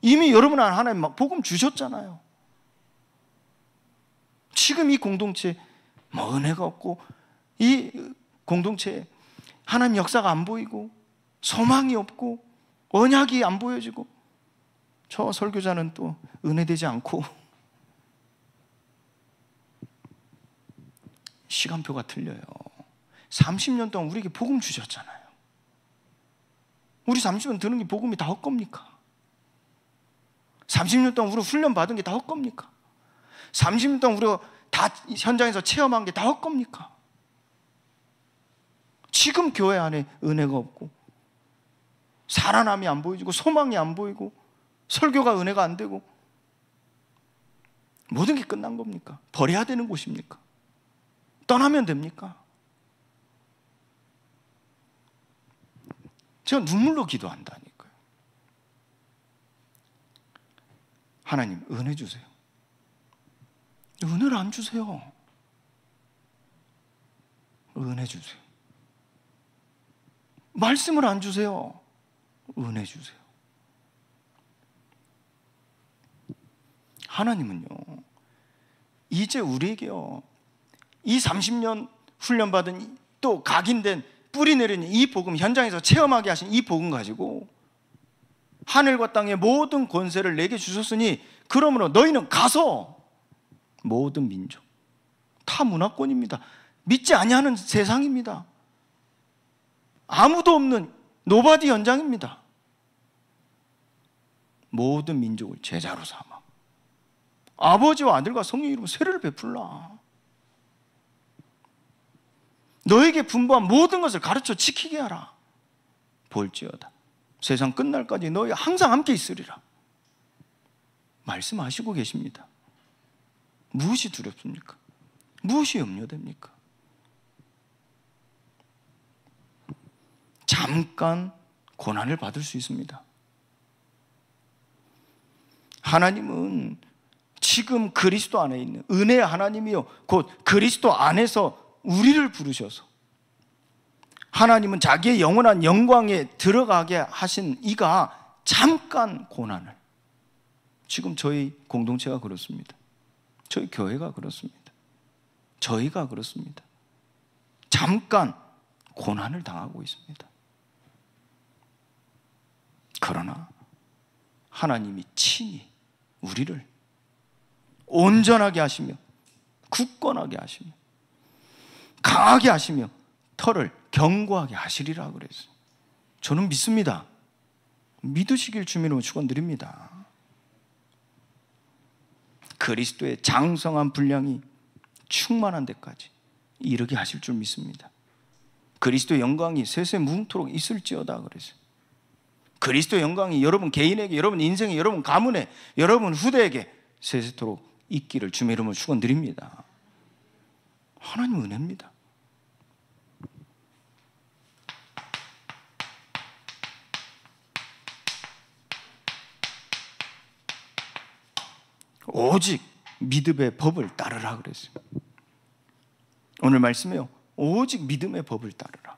이미 여러분 안에 하나님 복음 주셨잖아요. 지금 이 공동체 은혜가 없고, 이 공동체에 하나님 역사가 안 보이고 소망이 없고 언약이 안 보여지고, 저 설교자는 또 은혜되지 않고 시간표가 틀려요. 30년 동안 우리에게 복음 주셨잖아요. 우리 30년 드는 게 복음이 다 헛겁니까? 30년 동안 우리가 훈련 받은 게 다 헛겁니까? 30년 동안 우리가 다 현장에서 체험한 게 다 헛겁니까? 지금 교회 안에 은혜가 없고 살아남이 안 보이고 소망이 안 보이고 설교가 은혜가 안 되고 모든 게 끝난 겁니까? 버려야 되는 곳입니까? 떠나면 됩니까? 제가 눈물로 기도한다니까요. 하나님 은혜 주세요. 은혜를 안 주세요. 은혜 주세요. 말씀을 안 주세요. 은혜 주세요. 하나님은요, 이제 우리에게요, 이 30년 훈련받은 또 각인된 뿌리 내리는 이 복음, 현장에서 체험하게 하신 이 복음 가지고 하늘과 땅의 모든 권세를 내게 주셨으니 그러므로 너희는 가서 모든 민족, 타 문화권입니다. 믿지 아니하는 세상입니다. 아무도 없는 노바디 현장입니다. 모든 민족을 제자로 삼아 아버지와 아들과 성령 이름으로 세례를 베풀라. 너에게 분부한 모든 것을 가르쳐 지키게 하라. 볼지어다 세상 끝날까지 너희 항상 함께 있으리라. 말씀하시고 계십니다. 무엇이 두렵습니까? 무엇이 염려됩니까? 잠깐 고난을 받을 수 있습니다. 하나님은 지금 그리스도 안에 있는 은혜의 하나님이요 곧 그리스도 안에서 우리를 부르셔서 하나님은 자기의 영원한 영광에 들어가게 하신 이가 잠깐 고난을, 지금 저희 공동체가 그렇습니다. 저희 교회가 그렇습니다. 저희가 그렇습니다. 잠깐 고난을 당하고 있습니다. 그러나 하나님이 친히 우리를 온전하게 하시며 굳건하게 하시며 강하게 하시며 털을 견고하게 하시리라 그랬어요. 저는 믿습니다. 믿으시길 주님으로 축원드립니다. 그리스도의 장성한 분량이 충만한 데까지 이르게 하실 줄 믿습니다. 그리스도의 영광이 세세 무궁토록 있을지어다 그랬어요. 그리스도의 영광이 여러분 개인에게, 여러분 인생에, 여러분 가문에, 여러분 후대에게 세세토록 있기를 주님의 이름으로 축원드립니다. 하나님 은혜입니다. 오직 믿음의 법을 따르라 그랬어요. 오늘 말씀에요. 오직 믿음의 법을 따르라.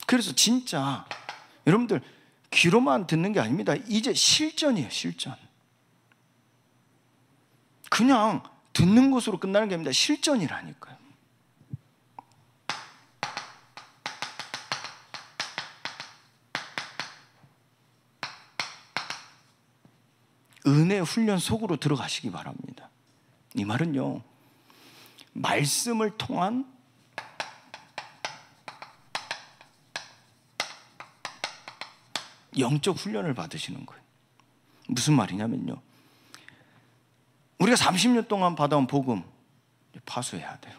그래서 진짜 여러분들 귀로만 듣는 게 아닙니다. 이제 실전이에요. 실전. 그냥 듣는 것으로 끝나는 게 아닙니다. 실전이라니까요. 은혜 훈련 속으로 들어가시기 바랍니다. 이 말은요, 말씀을 통한 영적 훈련을 받으시는 거예요. 무슨 말이냐면요, 우리가 30년 동안 받아온 복음 파수해야 돼요.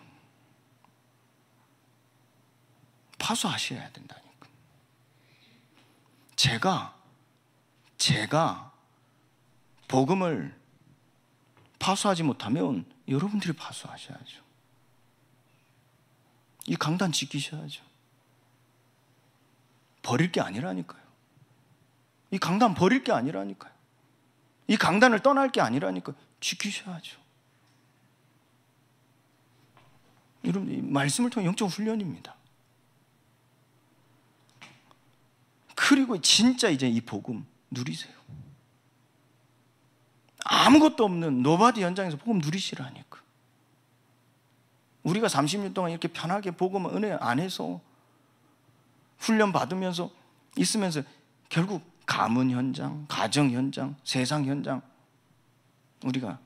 파수하셔야 된다니까. 제가 복음을 파수하지 못하면 여러분들이 파수하셔야죠. 이 강단 지키셔야죠. 버릴 게 아니라니까요. 이 강단 버릴 게 아니라니까요. 이 강단을 떠날 게 아니라니까요. 지키셔야죠. 여러분, 이 말씀을 통한 영적 훈련입니다. 그리고 진짜 이제 이 복음 누리세요. 아무것도 없는 노바디 현장에서 복음 누리시라니까. 우리가 30년 동안 이렇게 편하게 복음 은혜 안에서 훈련 받으면서 있으면서 결국 가문 현장, 가정 현장, 세상 현장 우리가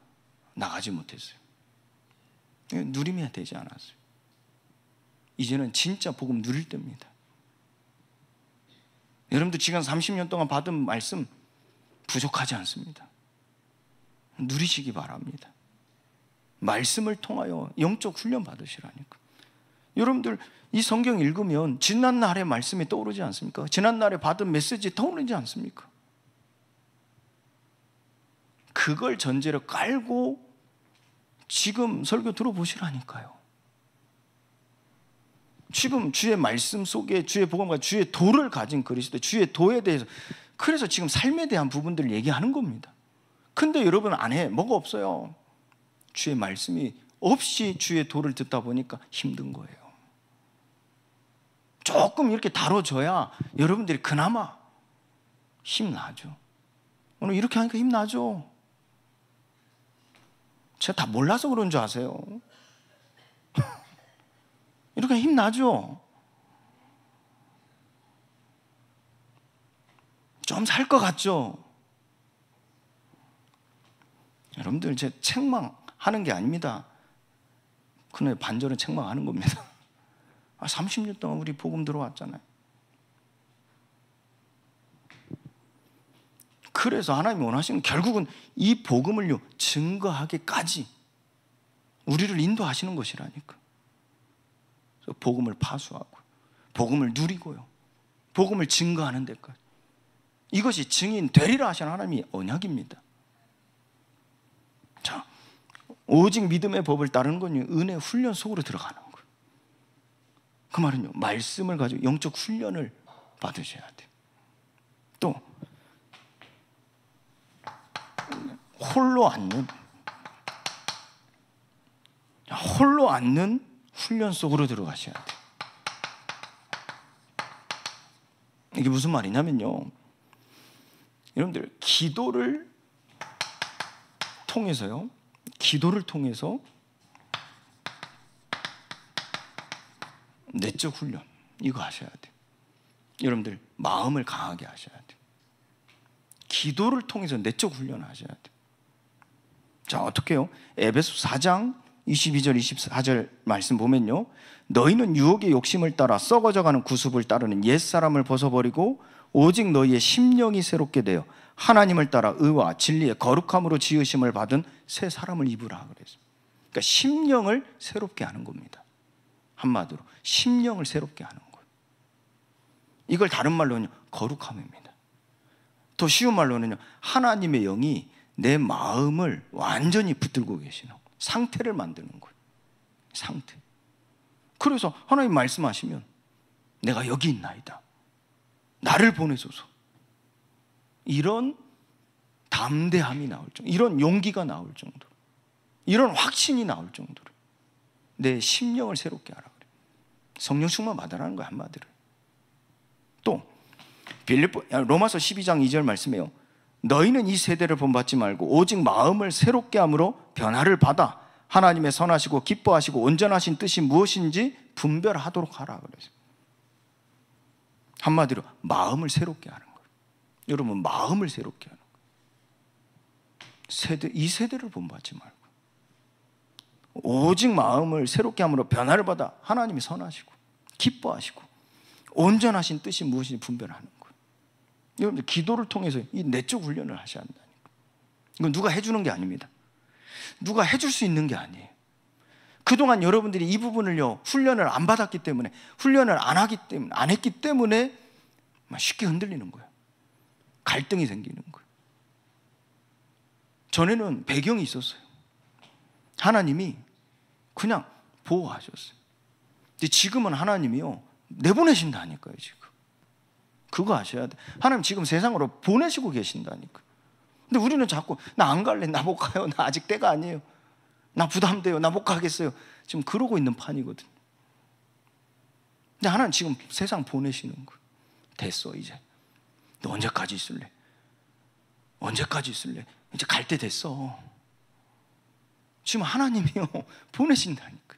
나가지 못했어요. 누리면 되지 않았어요. 이제는 진짜 복음 누릴 때입니다. 여러분들 지금 30년 동안 받은 말씀 부족하지 않습니다. 누리시기 바랍니다. 말씀을 통하여 영적 훈련 받으시라니까. 여러분들 이 성경 읽으면 지난날의 말씀이 떠오르지 않습니까? 지난날에 받은 메시지 떠오르지 않습니까? 그걸 전제로 깔고 지금 설교 들어보시라니까요. 지금 주의 말씀 속에 주의 복음과 주의 도를 가진 그리스도, 주의 도에 대해서, 그래서 지금 삶에 대한 부분들을 얘기하는 겁니다. 근데 여러분 안에 뭐가 없어요. 주의 말씀이 없이 주의 도를 듣다 보니까 힘든 거예요. 조금 이렇게 다뤄줘야 여러분들이 그나마 힘나죠. 오늘 이렇게 하니까 힘나죠. 제가 다 몰라서 그런 줄 아세요? 이렇게 힘나죠. 좀 살 것 같죠? 여러분들 제 책망하는 게 아닙니다. 그날 반절은 책망하는 겁니다. 30년 동안 우리 복음 들어왔잖아요. 그래서 하나님이 원하시는 결국은 이 복음을요 증거하기까지 우리를 인도하시는 것이라니까. 그래서 복음을 파수하고 복음을 누리고요, 복음을 증거하는 데까지, 이것이 증인 되리라 하신 하나님의 언약입니다. 자, 오직 믿음의 법을 따르는 건요 은혜 훈련 속으로 들어가는 거예요. 그 말은요 말씀을 가지고 영적 훈련을 받으셔야 돼요. 또 홀로 앉는 훈련 속으로 들어가셔야 돼요. 이게 무슨 말이냐면요, 여러분들 기도를 통해서 내적 훈련 이거 하셔야 돼요. 여러분들 마음을 강하게 하셔야 돼요. 기도를 통해서 내적 훈련을 하셔야 돼요. 자, 어떻게 해요? 에베소 4장 22절 24절 말씀 보면요, 너희는 유혹의 욕심을 따라 썩어져가는 구습을 따르는 옛사람을 벗어버리고 오직 너희의 심령이 새롭게 되어 하나님을 따라 의와 진리의 거룩함으로 지으심을 받은 새 사람을 입으라 그랬어요. 그러니까 심령을 새롭게 하는 겁니다. 한마디로 심령을 새롭게 하는 거예요. 이걸 다른 말로는 거룩함입니다. 더 쉬운 말로는요, 하나님의 영이 내 마음을 완전히 붙들고 계시는 상태를 만드는 거예요. 상태. 그래서 하나님 말씀하시면 내가 여기 있나이다, 나를 보내소서, 이런 담대함이 나올 정도, 이런 용기가 나올 정도로, 이런 확신이 나올 정도로 내 심령을 새롭게 하라 그래요. 성령 충만 받으라는 거예요, 한마디로. 또 로마서 12장 2절 말씀이에요. 너희는 이 세대를 본받지 말고 오직 마음을 새롭게 함으로 변화를 받아 하나님의 선하시고 기뻐하시고 온전하신 뜻이 무엇인지 분별하도록 하라 그래서. 한마디로 마음을 새롭게 하는 거예요. 여러분 마음을 새롭게 하는 거예요. 이 세대를 본받지 말고 오직 마음을 새롭게 함으로 변화를 받아 하나님이 선하시고 기뻐하시고 온전하신 뜻이 무엇인지 분별하는 거예요. 여러분들 기도를 통해서 이 내적 훈련을 하셔야 한다니까. 이건 누가 해주는 게 아닙니다. 누가 해줄 수 있는 게 아니에요. 그동안 여러분들이 이 부분을요 훈련을 안 받았기 때문에, 훈련을 안 했기 때문에 쉽게 흔들리는 거예요. 갈등이 생기는 거예요. 전에는 배경이 있었어요. 하나님이 그냥 보호하셨어요. 근데 지금은 하나님이요 내보내신다니까요. 지금 그거 아셔야 돼. 하나님 지금 세상으로 보내시고 계신다니까. 근데 우리는 자꾸 나 안 갈래, 나 못 가요, 나 아직 때가 아니에요, 나 부담돼요, 나 못 가겠어요, 지금 그러고 있는 판이거든. 근데 하나님 지금 세상 보내시는 거예요. 됐어, 이제 너 언제까지 있을래? 언제까지 있을래? 이제 갈 때 됐어. 지금 하나님이요 보내신다니까.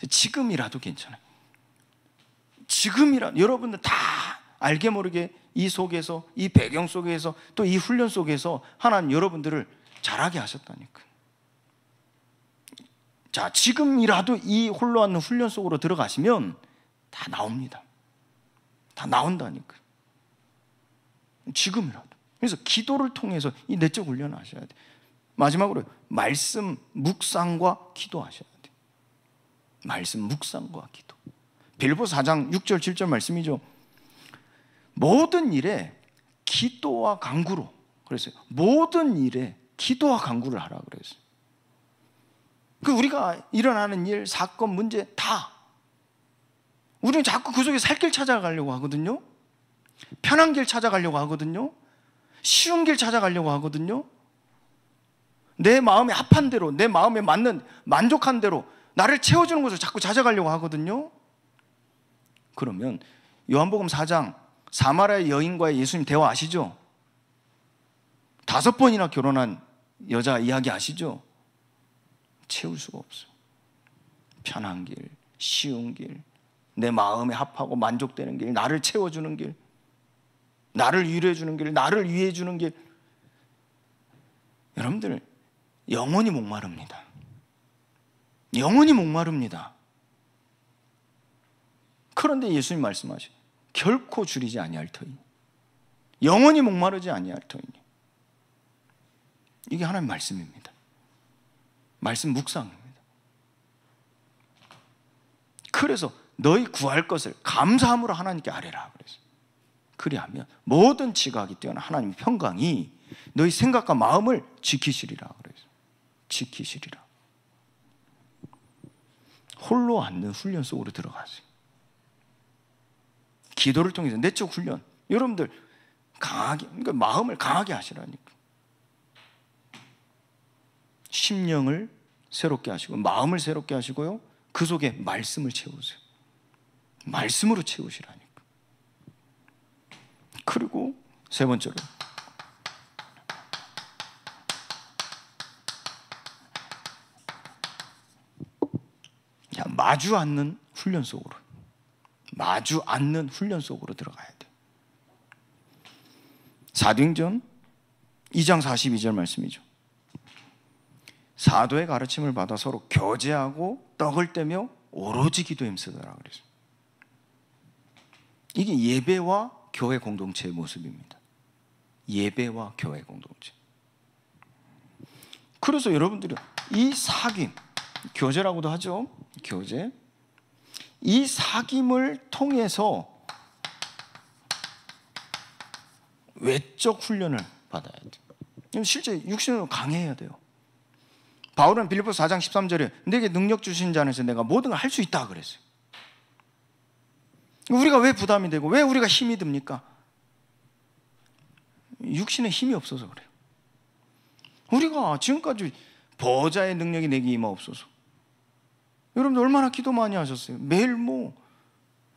지금이라도 괜찮아요. 지금이라 여러분들 다 알게 모르게 이 속에서, 이 배경 속에서, 또 이 훈련 속에서 하나님 여러분들을 자라게 하셨다니까. 자, 지금이라도 이 홀로 앉는 훈련 속으로 들어가시면 다 나옵니다. 다 나온다니까. 지금이라도. 그래서 기도를 통해서 이 내적 훈련을 하셔야 돼. 마지막으로 말씀 묵상과 기도하셔야 돼. 말씀 묵상과 기도. 빌보서 4장 6절 7절 말씀이죠. 모든 일에 기도와 간구로 그랬어요. 모든 일에 기도와 간구를 하라 그랬어요. 그 우리가 일어나는 일, 사건, 문제 다 우리는 자꾸 그 속에 살 길 찾아가려고 하거든요. 편한 길 찾아가려고 하거든요. 쉬운 길 찾아가려고 하거든요. 내 마음에 합한 대로, 내 마음에 맞는 만족한 대로 나를 채워주는 것을 자꾸 찾아가려고 하거든요. 그러면 요한복음 4장 사마리아 여인과의 예수님 대화 아시죠? 5번이나 결혼한 여자 이야기 아시죠? 채울 수가 없어요. 편한 길, 쉬운 길, 내 마음에 합하고 만족되는 길, 나를 채워주는 길, 나를 위로해 주는 길, 나를 위해 주는 길. 여러분들 영원히 목마릅니다. 영원히 목마릅니다. 그런데 예수님 말씀하시죠. 결코 줄이지 아니할 터이니, 영원히 목마르지 아니할 터이니. 이게 하나님의 말씀입니다. 말씀 묵상입니다. 그래서 너희 구할 것을 감사함으로 하나님께 아뢰라 그랬어요. 그리하면 모든 지각이 뛰어난 하나님의 평강이 너희 생각과 마음을 지키시리라 그랬어요. 지키시리라. 홀로 앉는 훈련 속으로 들어가세요. 기도를 통해서 내적 훈련. 여러분들 강하게, 그러니까 마음을 강하게 하시라니까. 심령을 새롭게 하시고 마음을 새롭게 하시고요, 그 속에 말씀을 채우세요. 말씀으로 채우시라니까. 그리고 세 번째로, 마주 앉는 훈련 속으로, 마주 앉는 훈련 속으로 들어가야 돼요. 사도행전 2장 42절 말씀이죠. 사도의 가르침을 받아 서로 교제하고 떡을 떼며 오로지 기도에 힘쓰더라 그랬어요. 이게 예배와 교회 공동체의 모습입니다. 예배와 교회 공동체. 그래서 여러분들이 이 사귐, 교제라고도 하죠. 교제. 이 사귐을 통해서 외적 훈련을 받아야 돼요. 실제 육신으로 강해야 돼요. 바울은 빌립보서 4장 13절에 내게 능력 주신 자 안에서 내가 모든 걸 할 수 있다 그랬어요. 우리가 왜 부담이 되고 왜 우리가 힘이 듭니까? 육신에 힘이 없어서 그래요. 우리가 지금까지 보호자의 능력이 내게 임하옵소서. 여러분들 얼마나 기도 많이 하셨어요? 매일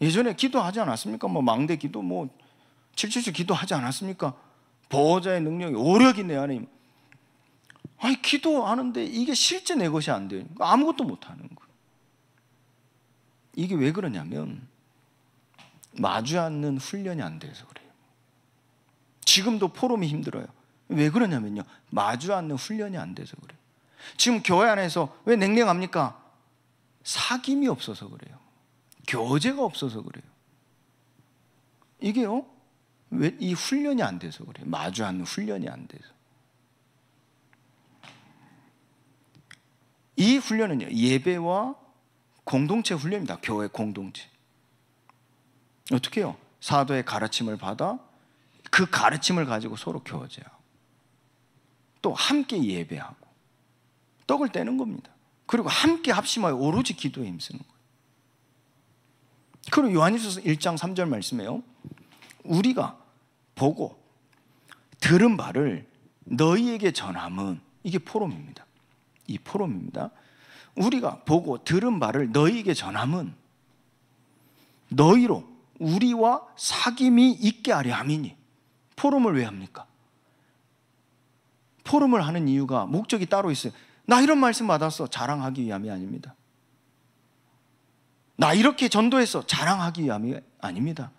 예전에 기도하지 않았습니까? 망대 기도, 777 기도하지 않았습니까? 보호자의 능력이, 오력이 내 안에. 아니, 기도하는데 이게 실제 내 것이 안 돼요. 아무것도 못 하는 거예요. 이게 왜 그러냐면 마주 앉는 훈련이 안 돼서 그래요. 지금도 포럼이 힘들어요. 왜 그러냐면요, 마주 앉는 훈련이 안 돼서 그래요. 지금 교회 안에서 왜 냉랭합니까? 사귐이 없어서 그래요. 교제가 없어서 그래요. 이게요, 왜 이 훈련이 안 돼서 그래요. 마주 앉는 훈련이 안 돼서. 이 훈련은요, 예배와 공동체 훈련입니다. 교회 공동체. 어떻게 해요? 사도의 가르침을 받아 그 가르침을 가지고 서로 교제하고 또 함께 예배하고 떡을 떼는 겁니다. 그리고 함께 합심하여 오로지 기도에 힘쓰는 거예요. 그리고 요한일서 1장 3절 말씀에요, 우리가 보고 들은 바를 너희에게 전함은, 이게 포럼입니다. 이 포럼입니다. 우리가 보고 들은 바를 너희에게 전함은 너희로 우리와 사귐이 있게 하려 함이니. 포럼을 왜 합니까? 포럼을 하는 이유가, 목적이 따로 있어요. 나 이런 말씀 받았어, 자랑하기 위함이 아닙니다. 나 이렇게 전도했어, 자랑하기 위함이 아닙니다.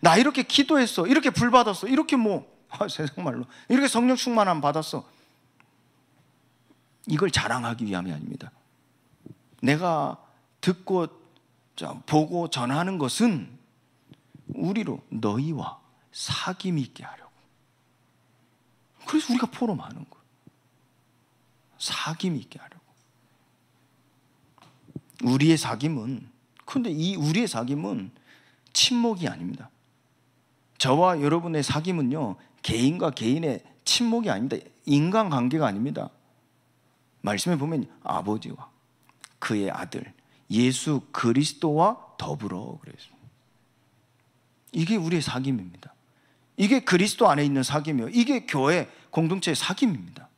나 이렇게 기도했어, 이렇게 불 받았어, 이렇게 세상 말로 이렇게 성령 충만함 받았어, 이걸 자랑하기 위함이 아닙니다. 내가 듣고 보고 전하는 것은 우리로 너희와 사귐이 있게 하려고. 그래서 우리가 포럼하는 거예요. 사귐이 있게 하려고. 우리의 사귐은, 근데 이 우리의 사귐은 친목이 아닙니다. 저와 여러분의 사귐은요, 개인과 개인의 친목이 아닙니다. 인간관계가 아닙니다. 말씀에 보면 아버지와 그의 아들 예수 그리스도와 더불어 그랬습니다. 이게 우리의 사귐입니다. 이게 그리스도 안에 있는 사귐이에요. 이게 교회 공동체의 사귐입니다.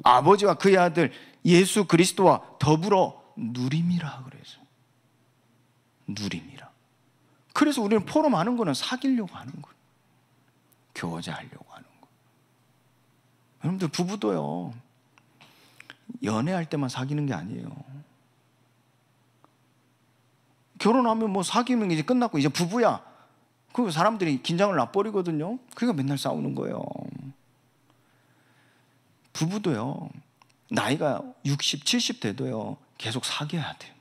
아버지와 그의 아들 예수 그리스도와 더불어 누림이라 그래서. 누림이라. 그래서 우리는 포럼하는 거는 사귀려고 하는 거예요. 교제하려고 하는 거예요. 여러분들 부부도요, 연애할 때만 사귀는 게 아니에요. 결혼하면 사귀면 이제 끝났고 이제 부부야. 그 사람들이 긴장을 놔버리거든요. 그러니까 맨날 싸우는 거예요. 부부도요, 나이가 60, 70 돼도요 계속 사귀어야 돼요.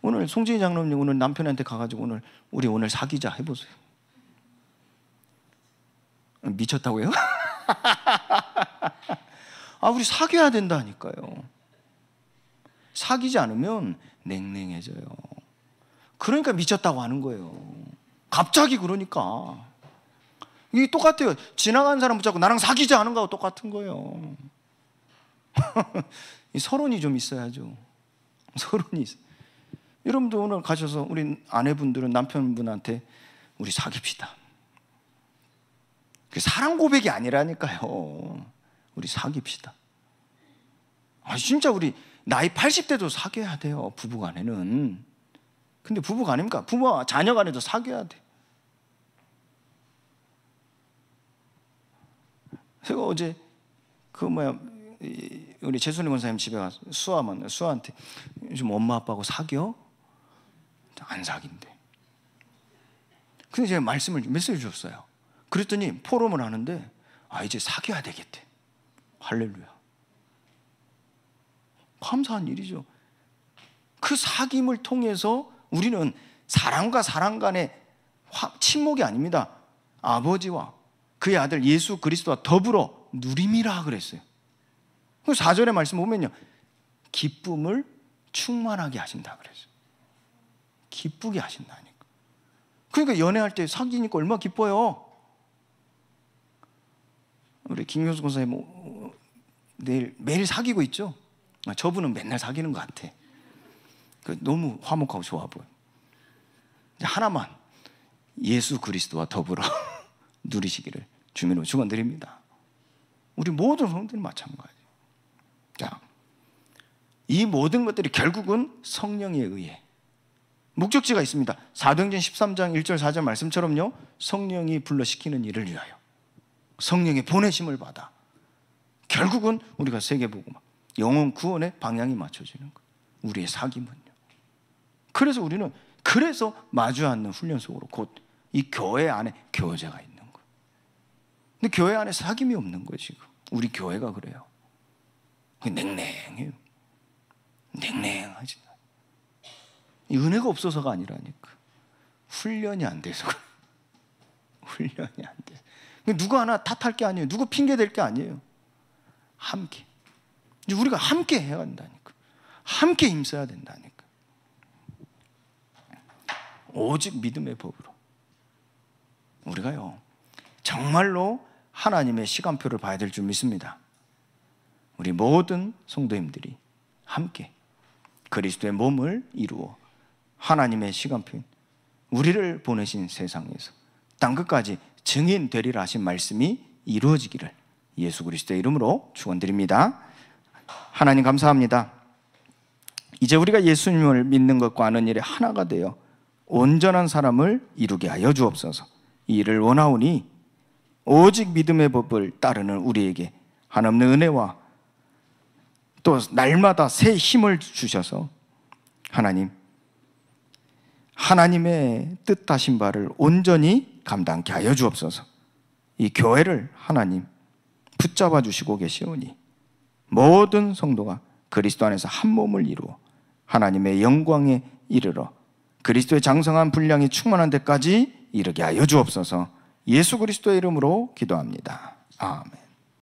오늘 송진희 장로님 오늘 남편한테 가가지고 우리 오늘 사귀자 해보세요. 미쳤다고요? 우리 사귀어야 된다니까요. 사귀지 않으면 냉랭해져요. 그러니까 미쳤다고 하는 거예요. 갑자기 그러니까. 이게 똑같아요. 지나가는 사람 붙잡고 나랑 사귀지 않은 거하고 똑같은 거예요. 서론이 좀 있어야죠. 서론이 있어요. 여러분도 오늘 가셔서 우리 아내분들은 남편분한테 우리 사귀읍시다. 사랑 고백이 아니라니까요. 우리 사귀읍시다. 진짜 우리 나이 80대도 사귀어야 돼요. 부부간에는. 근데 부부간입니까? 부부와 자녀간에도 사귀어야 돼. 제가 어제 우리 재순이 권사님 집에 가서 수아한테 요즘 엄마 아빠하고 사겨? 안 사귄대. 근데 제가 메시지 줬어요. 그랬더니 포럼을 하는데 이제 사귀어야 되겠대. 할렐루야. 감사한 일이죠. 그 사귐을 통해서 우리는 사람과 사람 간의 친목이 아닙니다. 아버지와 그의 아들 예수 그리스도와 더불어 누림이라 그랬어요. 그 4절의 말씀 보면요, 기쁨을 충만하게 하신다 그랬어요. 기쁘게 하신다니까. 그러니까 연애할 때 사귀니까 얼마나 기뻐요. 우리 김효수 권사님 매일 사귀고 있죠. 저분은 맨날 사귀는 것 같아. 너무 화목하고 좋아 보여. 하나만, 예수 그리스도와 더불어 누리시기를 주님으로 축원드립니다. 우리 모든 성도들이 마찬가지예요. 자, 이 모든 것들이 결국은 성령에 의해 목적지가 있습니다. 사도행전 13장 1절 4절 말씀처럼요, 성령이 불러시키는 일을 위하여 성령의 보내심을 받아 결국은 우리가 세계복음, 영혼 구원의 방향이 맞춰지는 거예요. 우리의 사귐은요. 그래서 우리는 마주 앉는 훈련 속으로 곧 이 교회 안에 교제가 있는 거예요. 근데 교회 안에 사귐이 없는 거예요. 지금 우리 교회가 그래요. 냉랭해요. 냉랭하지. 은혜가 없어서가 아니라니까. 훈련이 안 돼서 그래요. 훈련이 안 돼. 누구 하나 탓할 게 아니에요. 누구 핑계 댈 게 아니에요. 함께. 우리가 함께 해야 한다니까. 함께 힘써야 된다니까. 오직 믿음의 법으로 우리가요 정말로 하나님의 시간표를 봐야 될 줄 믿습니다. 우리 모든 성도님들이 함께 그리스도의 몸을 이루어 하나님의 시간표인 우리를 보내신 세상에서 땅끝까지 증인 되리라 하신 말씀이 이루어지기를 예수 그리스도의 이름으로 축원드립니다. 하나님 감사합니다. 이제 우리가 예수님을 믿는 것과 아는 일에 하나가 되어 온전한 사람을 이루게 하여 주옵소서. 이 일을 원하오니 오직 믿음의 법을 따르는 우리에게 한없는 은혜와 또 날마다 새 힘을 주셔서 하나님의 뜻하신 바를 온전히 감당케 하여 주옵소서. 이 교회를 하나님 붙잡아 주시고 계시오니 모든 성도가 그리스도 안에서 한 몸을 이루어 하나님의 영광에 이르러 그리스도의 장성한 분량이 충만한 데까지 이르게 하여 주옵소서. 예수 그리스도의 이름으로 기도합니다. 아멘.